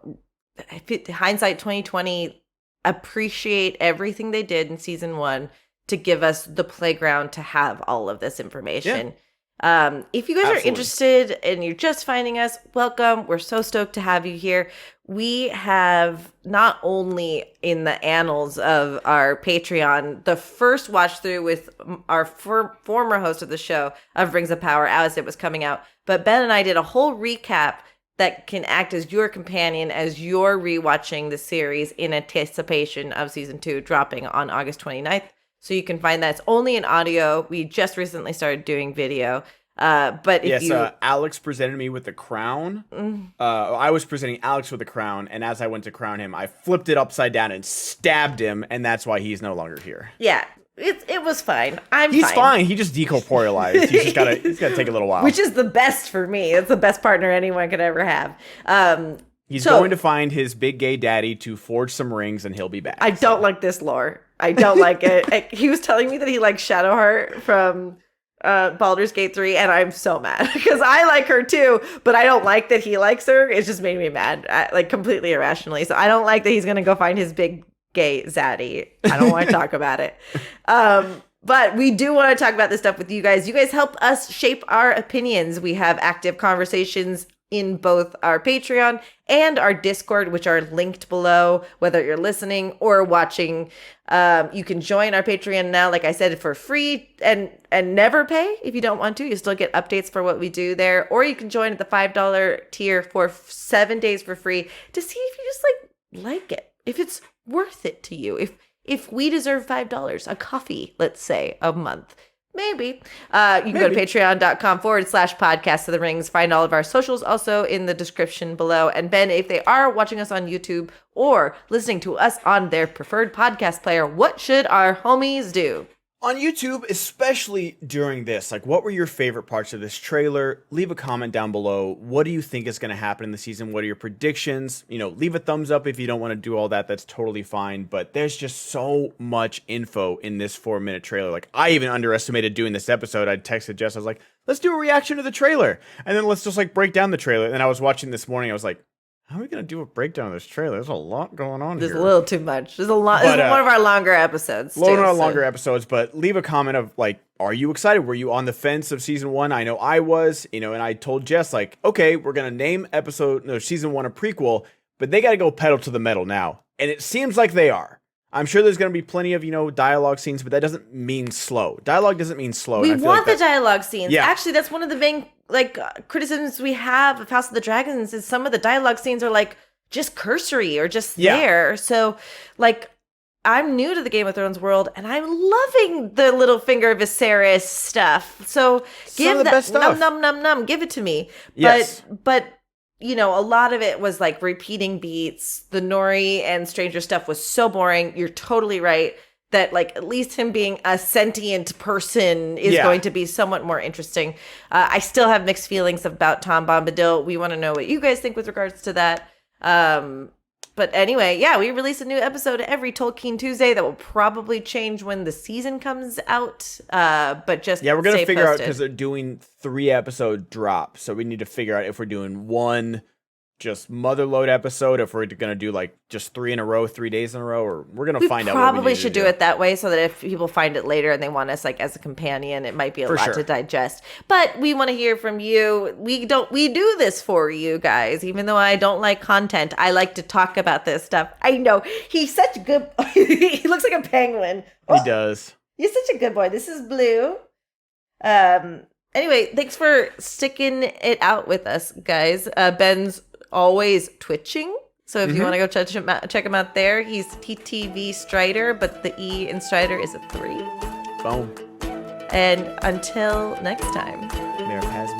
S2: hindsight 2020, appreciate everything they did in season 1 to give us the playground to have all of this information. Yeah. If you guys are interested and you're just finding us, welcome. We're so stoked to have you here. We have not only in the annals of our Patreon, the first watch through with our former host of the show of Rings of Power as it was coming out, but Ben and I did a whole recap that can act as your companion as you're rewatching the series in anticipation of season 2 dropping on August 29th. So you can find that. It's only in audio. We just recently started doing video. But if
S1: Alex presented me with the crown. I was presenting Alex with the crown, and as I went to crown him, I flipped it upside down and stabbed him, and that's why he's no longer here.
S2: Yeah. It was fine.
S1: He's fine. He just decorporealized. He's gotta take a little while.
S2: Which is the best for me. It's the best partner anyone could ever have.
S1: He's going to find his big gay daddy to forge some rings, and he'll be back.
S2: I don't like this lore. I don't like it. He was telling me that he likes Shadowheart from Baldur's Gate 3, and I'm so mad because I like her too, but I don't like that he likes her. It just made me mad, like completely irrationally. So I don't like that he's gonna go find his big gay zaddy. I don't want to talk about it. But we do want to talk about this stuff with you guys. You guys help us shape our opinions. We have active conversations in both our Patreon and our Discord, which are linked below, whether you're listening or watching. You can join our Patreon now, like I said, for free and never pay if you don't want to. You still get updates for what we do there. Or you can join at the $5 tier for 7 days for free to see if you just like it, if it's worth it to you, if we deserve $5, a coffee, let's say, a month. Maybe. You can go to patreon.com/podcast of the rings. Find all of our socials also in the description below. And Ben, if they are watching us on YouTube or listening to us on their preferred podcast player, what should our homies do?
S1: On YouTube, especially during this, like, what were your favorite parts of this trailer? Leave a comment down below. What do you think is going to happen in the season? What are your predictions? You know, leave a thumbs up if you don't want to do all that. That's totally fine. But there's just so much info in this 4-minute trailer. Like, I even underestimated doing this episode. I texted Jess. I was like, let's do a reaction to the trailer. And then let's just, like, break down the trailer. And then I was watching this morning. I was like, how are we going to do a breakdown of this trailer? There's a lot going on here.
S2: There's a little too much. There's a lot. This is one of our longer episodes.
S1: Longer episodes, but leave a comment of, like, are you excited? Were you on the fence of season 1? I know I was, and I told Jess, like, okay, we're going to name season 1 a prequel, but they got to go pedal to the metal now. And it seems like they are. I'm sure there's going to be plenty of, dialogue scenes, but that doesn't mean slow. Dialogue doesn't mean slow.
S2: We want the dialogue scenes.
S1: Yeah.
S2: Actually, that's one of the main criticisms we have of House of the Dragons is some of the dialogue scenes are like just cursory or just there. So like I'm new to the Game of Thrones world and I'm loving the Littlefinger Viserys stuff. So give that num, give it to me.
S1: Yes.
S2: But a lot of it was like repeating beats. The Nori and Stranger stuff was so boring. You're totally right that like at least him being a sentient person is going to be somewhat more interesting. I still have mixed feelings about Tom Bombadil. We want to know what you guys think with regards to that. But anyway, we release a new episode every Tolkien Tuesday that will probably change when the season comes out. But just
S1: we're going to figure out because they're doing 3-episode drops. So we need to figure out if we're doing one just motherload episode, if we're going to do like just 3 in a row, 3 days in a row, or we're going to find out.
S2: Probably should do it that way so that if people find it later and they want us like as a companion, it might be a lot to digest. But we want to hear from you. We do this for you guys. Even though I don't like content, I like to talk about this stuff. I know he's such a good. He looks like a penguin.
S1: He does.
S2: He's such a good boy. This is Blue. Anyway, thanks for sticking it out with us, guys. Ben's always twitching, so if you want to go check him out there, he's TTV Strider, but the E in Strider is a 3.
S1: Boom.
S2: And until next time,
S1: Mayor Paz